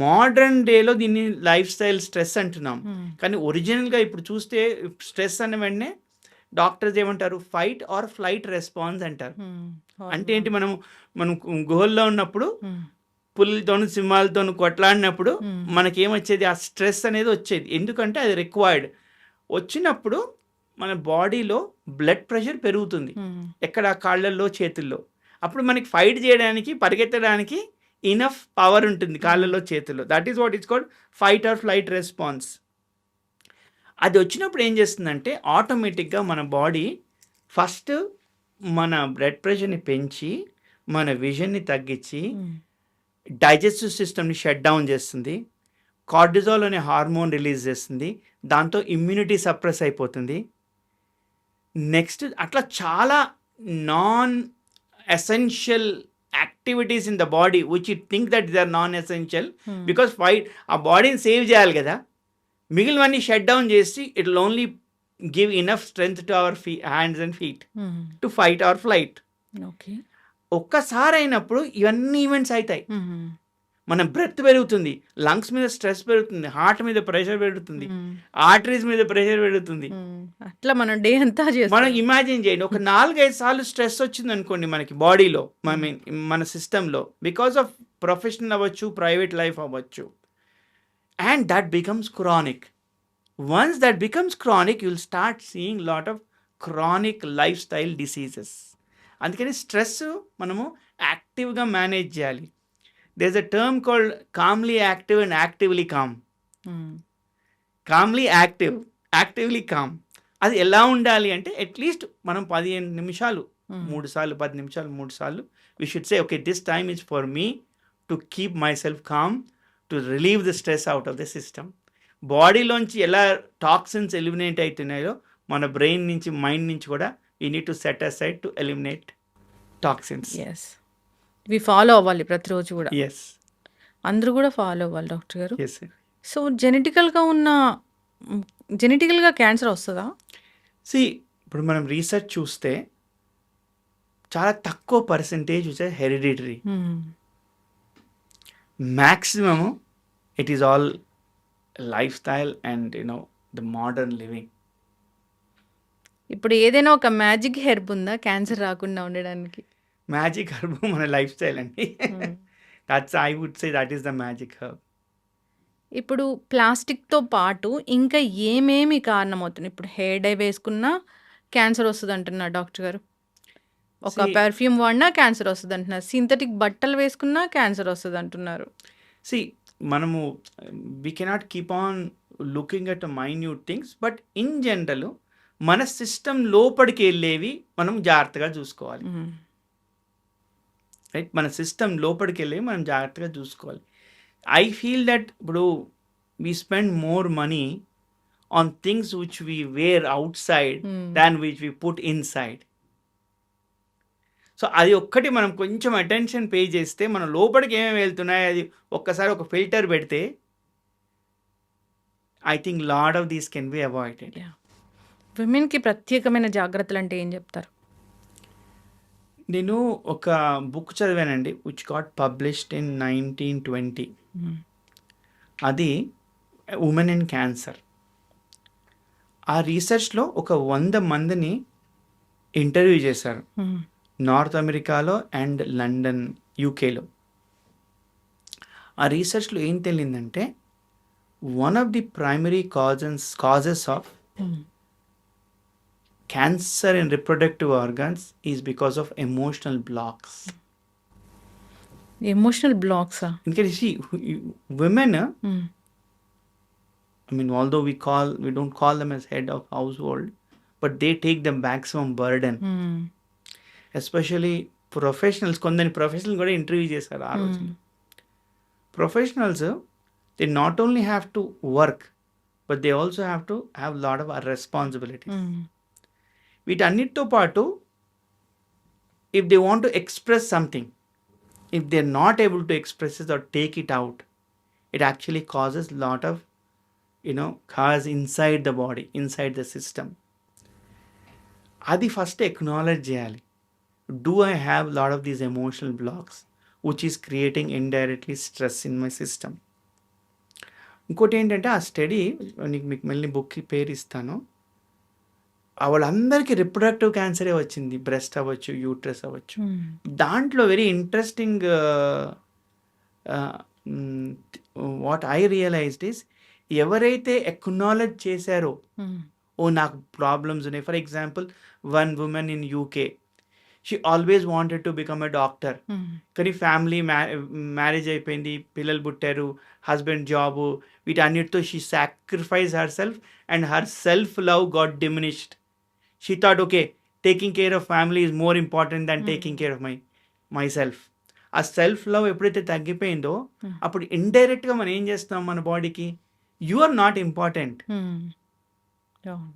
మోడర్న్ డేలో దీన్ని లైఫ్ స్టైల్ స్ట్రెస్ అంటున్నాం. కానీ ఒరిజినల్గా ఇప్పుడు చూస్తే స్ట్రెస్ అనే వెంటనే డాక్టర్స్ ఏమంటారు, ఫైట్ ఆర్ ఫ్లైట్ రెస్పాన్స్ అంటారు. అంటే ఏంటి, మనం గుహల్లో ఉన్నప్పుడు పులులతోను సింహాలతోను కొట్లాడినప్పుడు మనకేమొచ్చేది, ఆ స్ట్రెస్ అనేది వచ్చేది. ఎందుకంటే అది రిక్వైర్డ్. వచ్చినప్పుడు మన బాడీలో బ్లడ్ ప్రెషర్ పెరుగుతుంది, ఎక్కడ కాళ్ళల్లో చేతుల్లో. అప్పుడు మనకి ఫైట్ చేయడానికి, పరిగెత్తడానికి ఇనఫ్ పవర్ ఉంటుంది కాళ్ళల్లో చేతుల్లో. That is what it's called fight or flight response. అది వచ్చినప్పుడు ఏం చేస్తుందంటే ఆటోమేటిక్గా మన బాడీ ఫస్ట్ మన బ్లడ్ ప్రెషర్ని పెంచి, మన విజన్ని తగ్గించి, డైజెస్టివ్ సిస్టమ్ని షట్ డౌన్ చేస్తుంది, కార్టిజాల్ అనే హార్మోన్ రిలీజ్ చేస్తుంది. దాంతో ఇమ్యూనిటీ సప్రెస్ అయిపోతుంది. నెక్స్ట్ అట్లా చాలా non essential activities in the body which you think that they are non essential, because fight ఆ బాడీని సేవ్ చేయాలి కదా, మిగిలినవన్నీ షట్ డౌన్ చేసి it will only give enough strength to our hands and feet to fight or flight. ఒక్కసారి అయినప్పుడు ఇవన్నీ events అవుతాయి. మన బ్రెత్ పెరుగుతుంది, లంగ్స్ మీద స్ట్రెస్ పెరుగుతుంది, హార్ట్ మీద ప్రెషర్ పెరుగుతుంది, ఆర్టరీస్ మీద ప్రెషర్ పెరుగుతుంది. అట్లా మనం డే అంతా మనం ఇమాజిన్ చేయండి, ఒక 4-5 సార్లు స్ట్రెస్ వచ్చింది అనుకోండి మనకి బాడీలో, మన సిస్టంలో, బికాస్ ఆఫ్ ప్రొఫెషనల్ అవ్వచ్చు, ప్రైవేట్ లైఫ్ అవ్వచ్చు, and that becomes chronic. Once that becomes chronic, you will start seeing lot of chronic life style diseases. అందుకని స్ట్రెస్ మనము యాక్టివ్గా మేనేజ్ చేయాలి. There's a term called calmly active and actively calm. Calmly active, actively calm. అది ఎలా ఉండాలి అంటే at least మనం 15 నిమిషాలు 3 సార్లు, 10 నిమిషాలు 3 సార్లు we should say, okay, this time is for me to keep myself calm, to relieve the stress out of the system. బాడీలోంచి ఎలా టాక్సిన్స్ ఎలిమినేట్ అవుతున్నాయో మన బ్రెయిన్ నుంచి, మైండ్ నుంచి కూడా we need to set aside to eliminate toxins. Yes. ఇవి follow అవ్వాలి ప్రతిరోజు కూడా. ఎస్, అందరూ కూడా ఫాలో అవ్వాలి డాక్టర్ గారు. ఎస్. సో జెనెటికల్గా క్యాన్సర్ వస్తుందా? ఇప్పుడు మనం రీసెర్చ్ చూస్తే చాలా తక్కువ percentage hereditary. Maximum it is all lifestyle and the modern living. ఇప్పుడు ఏదైనా ఒక మ్యాజిక్ హెర్బ్ ఉందా క్యాన్సర్ రాకుండా ఉండడానికి? మ్యాజిక్ హర్బ్ మన లైఫ్ స్టైల్ అండి. That's I would say that is the magic herb. ఇప్పుడు ప్లాస్టిక్తో పాటు ఇంకా ఏమేమి కారణమవుతుంది? ఇప్పుడు హెయిర్ డై వేసుకున్నా క్యాన్సర్ వస్తుంది అంటున్నారు డాక్టర్ గారు, ఒక పెర్ఫ్యూమ్ వాడినా క్యాన్సర్ వస్తుంది అంటున్నారు, సింథటిక్ బట్టలు వేసుకున్నా క్యాన్సర్ వస్తుంది అంటున్నారు. మనము we cannot keep on looking at minute things, but in general మన సిస్టమ్ లోపలికి వెళ్ళేవి మనం జాగ్రత్తగా చూసుకోవాలి. రైట్, మన సిస్టమ్ లోపలికి వెళ్ళేవి మనం జాగ్రత్తగా చూసుకోవాలి. ఐ ఫీల్ దట్ ఇప్పుడు we spend more money on things which we wear outside than which we put inside. So అది ఒక్కటి మనం కొంచెం అటెన్షన్ పే చేస్తే, మనం లోపలికి ఏమేమి వెళ్తున్నాయి అది ఒక్కసారి ఒక ఫిల్టర్ పెడితే, I think lot of these can be avoided. విమెన్కి ప్రత్యేకమైన జాగ్రత్తలు అంటే ఏం చెప్తారు? నేను ఒక బుక్ చదివానండి which got published in 1920. Hmm. అది ఉమెన్ ఇన్ క్యాన్సర్. ఆ రీసెర్చ్‌లో ఒక 100 మందిని ఇంటర్వ్యూ చేశారు. హ్మ్. నార్త్ అమెరికాలో అండ్ లండన్, యూకేలో. ఆ రీసెర్చ్‌లో ఏం తేలిందంటే one of the primary causes of hmm. Cancer in reproductive organs is because of emotional blocks. Emotional బ్లాక్సా? ఎందుకంటే విమెన్, హ్మ్. I mean, although we don't call them as head of household, but they take the maximum burden. Hmm. Especially professionals, కొందరి professional కూడా interview చేశారు ఆ రోజు. Hmm. Professionals they not only have to work but they also have to have lot of responsibilities. Hmm. వీటన్నిటితో పాటు if they want to express something, if they are not able to express it or take it out, it actually causes lot of cause inside the body, inside the system. అది ఫస్ట్ acknowledge చేయాలి. Do I have lot of these emotional blocks which is creating indirectly stress in my system. ఇంకోటి ఏంటంటే ఆ study మీకు మళ్ళీ బుక్కి పేరు ఇస్తాను. వాళ్ళందరికీ రిప్రొడక్టివ్ క్యాన్సరే వచ్చింది. బ్రెస్ట్ అవ్వచ్చు, యూట్రస్ అవ్వచ్చు. హ్మ్. దాంట్లో very interesting what I realised is ఎవరైతే ఎక్నాలెడ్జ్ చేశారో హ్మ్. ఓ నాకు ప్రాబ్లమ్స్ ఉన్నాయి. For example one women in UK, she always wanted to become a doctor. Hmm. కానీ ఫ్యామిలీ మ్యారేజ్ అయిపోయింది, పిల్లలు పుట్టారు, హస్బెండ్ జాబు, వీటన్నిటితో she sacrifice herself and her self love got diminished. She thought okay, taking care of family is more important than taking care of myself. ఆ self love ఎప్పుడైతే తగ్గిపోయిందో Hmm. అప్పుడు ఇండైరెక్ట్గా మనం ఏం చేస్తాం మన బాడీకి, యు ఆర్ నాట్ ఇంపార్టెంట్. హ్మ్. అవును.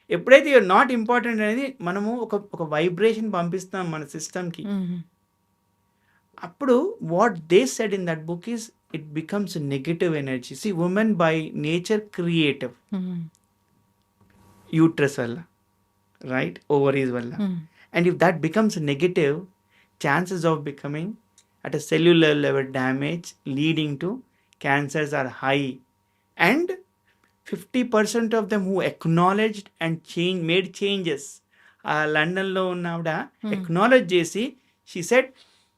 ఎప్పుడైతే యూఆర్ నాట్ ఇంపార్టెంట్ అనేది మనము ఒక వైబ్రేషన్ పంపిస్తాం మన సిస్టమ్కి. హ్మ్. అప్పుడు what they said in that book is it becomes negative energy. See women by nature creative, hmm. Uterus వల్ల, రైట్, ఓవరీస్ వల్ల. Hmm. And if that becomes negative, chances of becoming at a cellular level damage leading to cancers are high. And 50% of them who acknowledged and made changes, లండన్లో ఉన్న ఆవిడ acknowledge చేసి she said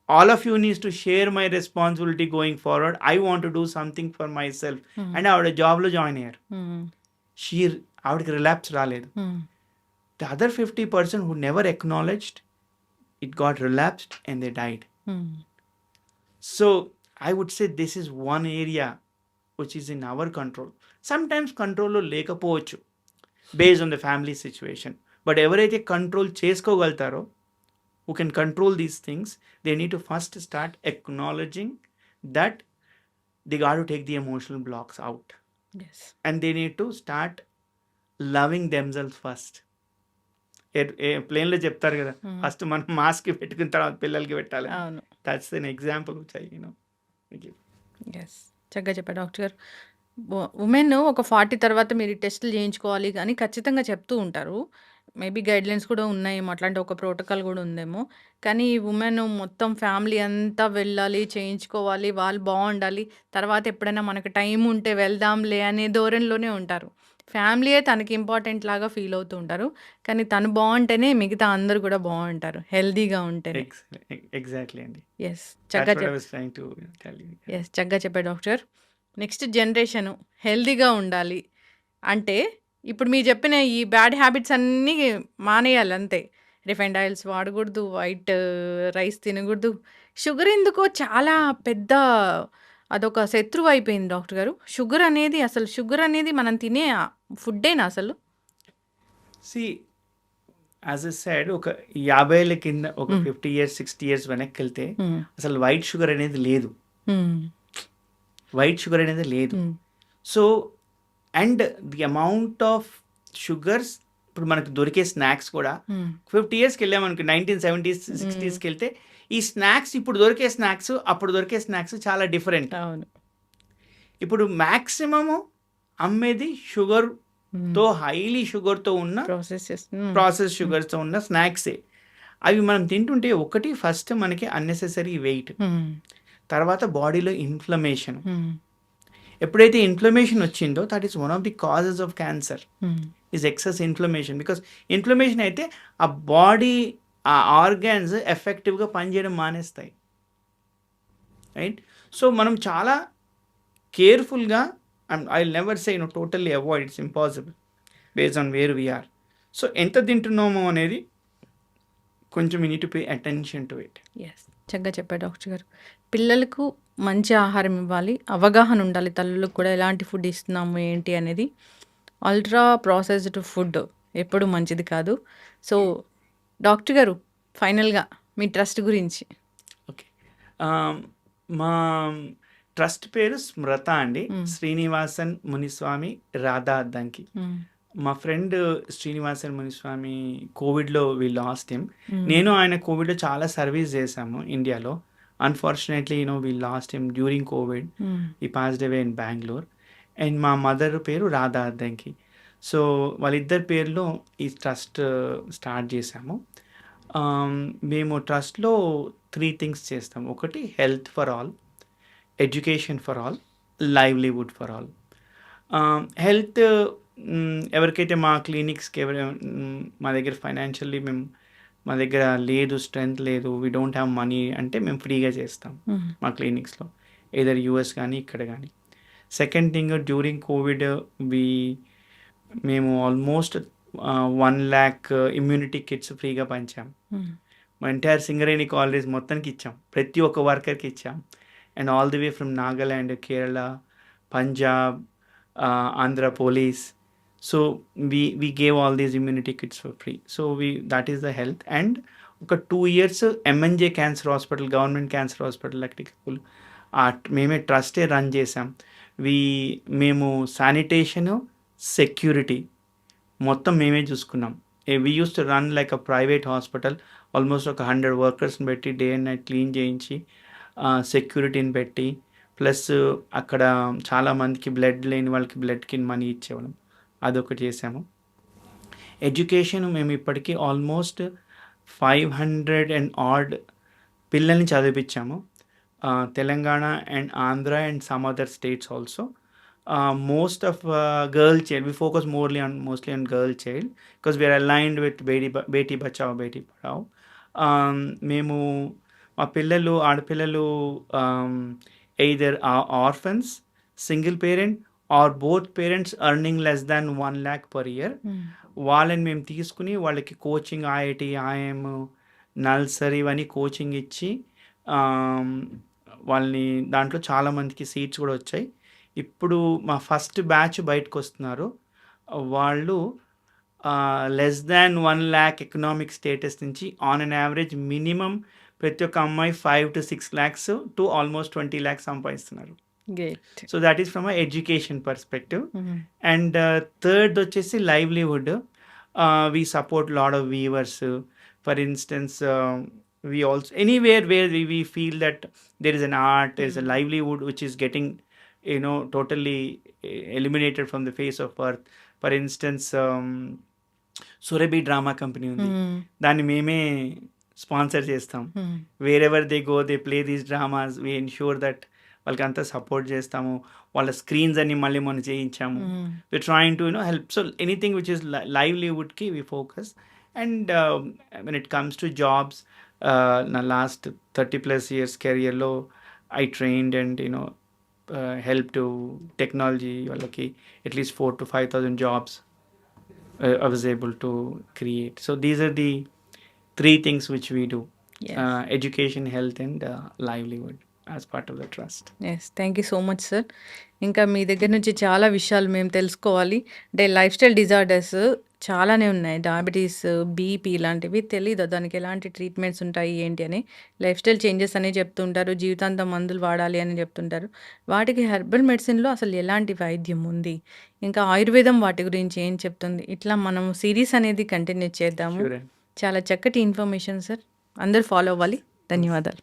all of you needs to share my responsibility going forward, I want to do something for myself. And ఆవిడ జాబ్లో join అయ్యారు. హ్మ్. ఆవిడకి relapse రాలేదు. హ్మ్. The other 50% who never acknowledged, it got relapsed and they died. హ్మ్. So I would say this is one area which is in our control. Sometimes control లో లేకపోవచ్చు based on the family situation. But ఎవరైతే control చేసుకోగలుగుతారో, who can control these things, they need to first start acknowledging that they got to take the emotional blocks out. Yes. And they need to start loving themselves first. ప్లేన్లో చెప్తారు కదా, first మనం mask పెట్టుకున్న తర్వాత పిల్లలకి పెట్టాలి. అవును. That's an example which I yes. చక్కగా చెప్పారు డాక్టర్ గారు. ఉమెన్ ఒక 40 తర్వాత మీరు ఈ టెస్టులు చేయించుకోవాలి అని ఖచ్చితంగా చెప్తూ ఉంటారు. మేబీ గైడ్‌లైన్స్ కూడా ఉన్నాయేమో, అట్లాంటి ఒక ప్రోటోకాల్ కూడా ఉందేమో. కానీ ఈ ఉమెన్ మొత్తం ఫ్యామిలీ అంతా వెళ్ళాలి, చేయించుకోవాలి, వాళ్ళు బావుండాలి, తర్వాత ఎప్పుడైనా మనకు టైం ఉంటే వెళ్దాంలే అనే ధోరణిలోనే ఉంటారు. ఫ్యామిలీయే తనకి ఇంపార్టెంట్ లాగా ఫీల్ అవుతూ ఉంటారు. కానీ తను బావుంటేనే మిగతా అందరూ కూడా బావుంటారు, హెల్తీగా ఉంటేనే. ఎగ్జాక్ట్లీ అండి. ఎస్. చక్కగా చెప్పారు డాక్టర్. నెక్స్ట్ జనరేషను హెల్తీగా ఉండాలి అంటే ఇప్పుడు మీరు చెప్పిన ఈ బ్యాడ్ హ్యాబిట్స్ అన్నీ మానేయాలి అంతే. రిఫైన్డ్ ఆయిల్స్ వాడకూడదు, వైట్ రైస్ తినకూడదు. షుగర్ ఎందుకో చాలా పెద్ద అదొక శత్రువు అయిపోయింది డాక్టర్ గారు. షుగర్ అనేది మనం తినే ఫుడ్డేనా అసలు? సి యాజ్ ఎ సైడ్ ఒక 50 ఏళ్ళ కింద, ఒక 50 years 60 years వెనక్కి వెళ్తే అసలు వైట్ షుగర్ అనేది లేదు. వైట్ షుగర్ అనేది లేదు. So and the amount of sugars ఇప్పుడు మనకు దొరికే స్నాక్స్ కూడా 50 yearsకి వెళ్ళామనుకో, 1970s 60sకి వెళ్తే ఈ స్నాక్స్, ఇప్పుడు దొరికే స్నాక్స్ అప్పుడు దొరికే స్నాక్స్ చాలా డిఫరెంట్. అవును. ఇప్పుడు మ్యాక్సిమము అమ్మేది షుగర్తో, హైలీ షుగర్తో ఉన్న, ప్రాసెస్ షుగర్స్తో ఉన్న స్నాక్సే. అవి మనం తింటుంటే ఒకటి ఫస్ట్ మనకి అన్నెసెసరీ వెయిట్, తర్వాత బాడీలో ఇన్ఫ్లమేషన్. ఎప్పుడైతే ఇన్ఫ్లమేషన్ వచ్చిందో that is one of the causes of cancer is excess inflammation. Because inflammation అయితే ఆ బాడీ ఆ ఆర్గాన్స్ ఎఫెక్టివ్గా పనిచేయడం మానేస్తాయి, రైట్? సో మనం చాలా కేర్ఫుల్గా, I never say totally avoid, it's impossible based on where we are. So ఎంత తింటున్నామో అనేది కొంచెం you need to pay attention to it. Yes, చక్కగా చెప్పారు డాక్టర్ గారు. పిల్లలకు మంచి ఆహారం ఇవ్వాలి, అవగాహన ఉండాలి తల్లులకు కూడా ఎలాంటి ఫుడ్ ఇస్తున్నాము ఏంటి అనేది. అల్ట్రా ప్రాసెస్డ్ ఫుడ్ ఎప్పుడు మంచిది కాదు. సో డాక్టర్ గారు, ఫైనల్గా మీ ట్రస్ట్ గురించి. ఓకే, మా ట్రస్ట్ పేరు స్మృత అండి, శ్రీనివాసన్ మునిస్వామి రాధా అద్దంకి. మా ఫ్రెండ్ శ్రీనివాసన్ మునిస్వామి కోవిడ్లో వి లాస్ట్ హిమ్. నేను ఆయన కోవిడ్లో చాలా సర్వీస్ చేశాము ఇండియాలో. Unfortunately we lost him during COVID. ఈ passed away in Bengaluru. And మా మదర్ పేరు రాధా అద్దంకి. సో వాళ్ళిద్దరి పేర్లో ఈ ట్రస్ట్ స్టార్ట్ చేశాము. మేము ట్రస్ట్లో 3 థింగ్స్ చేస్తాం. ఒకటి health for all, education for all, livelihood for all. Health ఎవరికైతే మా క్లినిక్స్కి మా దగ్గర ఫైనాన్షియల్లీ మా దగ్గర లేదు, స్ట్రెంగ్త్ లేదు, వీ డోంట్ హ్యావ్ మనీ అంటే మేము ఫ్రీగా చేస్తాం మా క్లినిక్స్లో, ఏదర్ యూఎస్ కానీ ఇక్కడ కానీ. సెకండ్ థింగ్, డ్యూరింగ్ కోవిడ్ మేము ఆల్మోస్ట్ 1 lakh ఇమ్యూనిటీ కిట్స్ ఫ్రీగా పంచాం. మా ఎంటైర్ సింగరేణి కాలనీస్ మొత్తానికి ఇచ్చాం, ప్రతి ఒక్క వర్కర్కి ఇచ్చాం. And all the way from Nagaland, Kerala, Punjab, Andhra police. So we gave all these immunity kits for free. So that is the health. And ఒక 2 years MNJ cancer hospital, government cancer hospital లక్టికల్ మేమే ట్రస్టే రన్ చేసాం. మేము శానిటేషను, సెక్యూరిటీ మొత్తం మేమే చూసుకున్నాం. We use to run like a private hospital. Almost ఒక 100 వర్కర్స్ని పెట్టి డే అండ్ నైట్ క్లీన్ చేయించి, సెక్యూరిటీని పెట్టి, ప్లస్ అక్కడ చాలామందికి బ్లడ్ లేని వాళ్ళకి బ్లడ్కి మనీ ఇచ్చేవాళ్ళం, అదొకటి చేసాము. ఎడ్యుకేషన్ మేము ఇప్పటికీ ఆల్మోస్ట్ 500 and odd పిల్లల్ని చదివించాము, Telangana and Andhra and some other states also. Most of girl child, we focus mostly on girl child because we are aligned with Beti Bachao Beti Padhao. మేము మా పిల్లలు, ఆడపిల్లలు either are orphans, single parent or both parents earning less than 1 lakh per year. వాళ్ళని మేము తీసుకుని వాళ్ళకి coaching, IIT, IIM, నల్సరీ ఇవన్నీ coaching ఇచ్చి వాళ్ళని దాంట్లో చాలామందికి సీట్స్ కూడా వచ్చాయి. ఇప్పుడు మా ఫస్ట్ బ్యాచ్ బయటకు వస్తున్నారు, వాళ్ళు less than 1 lakh economic status నుంచి ఆన్ అన్ యావరేజ్ మినిమం ప్రతి ఒక్క అమ్మాయి 5 to 6 lakhs to almost 20 lakhs సంపాదిస్తున్నారు. So that is from education perspective. And third వచ్చేసి livelihood. We support lot of weavers. For instance we also anywhere where we feel that there is an art, there is a livelihood which is getting totally eliminated from the face of earth. For instance, Surabhi drama company ఉంది, దాన్ని మేమే sponsor చేస్తాం. Wear ever they go they play these dramas, we ensure that వాళ్ళకి అంతా support చేస్తాము. వాళ్ళ screens అన్ని మళ్ళీ మనం చేయించాము. We trying to help. So anything which is లైవ్లీవుడ్కి we focus. And when it comes to jobs, నా లాస్ట్ 30+ years కెరియర్లో I trained and help to technology వాళ్ళకి అట్లీస్ట్ 4,000 to 5,000 jobs I was able to create. So these are the 3 things which we do. Yes. Education, health and livelihood as part of the trust. Yes, thank you so much sir. ఇంకా మీ దగ్గర నుంచి చాలా విషయాలు మేము తెలుసుకోవాలి. అంటే life style disorders చాలానే ఉన్నాయి, డయాబెటీస్, బీపీ ఇలాంటివి. తెలీదు దానికి ఎలాంటి ట్రీట్మెంట్స్ ఉంటాయి ఏంటి అని. లైఫ్ స్టైల్ చేంజెస్ అని చెప్తుంటారు, జీవితాంతం మందులు వాడాలి అని చెప్తుంటారు. వాటికి హెర్బల్ మెడిసిన్లో అసలు ఎలాంటి వైద్యం ఉంది, ఇంకా ఆయుర్వేదం వాటి గురించి ఏం చెప్తుంది, ఇట్లా మనం సిరీస్ అనేది కంటిన్యూ చేద్దాము. Sure. చాలా చక్కటి ఇన్ఫర్మేషన్ సార్, అందరూ ఫాలో అవ్వాలి. ధన్యవాదాలు.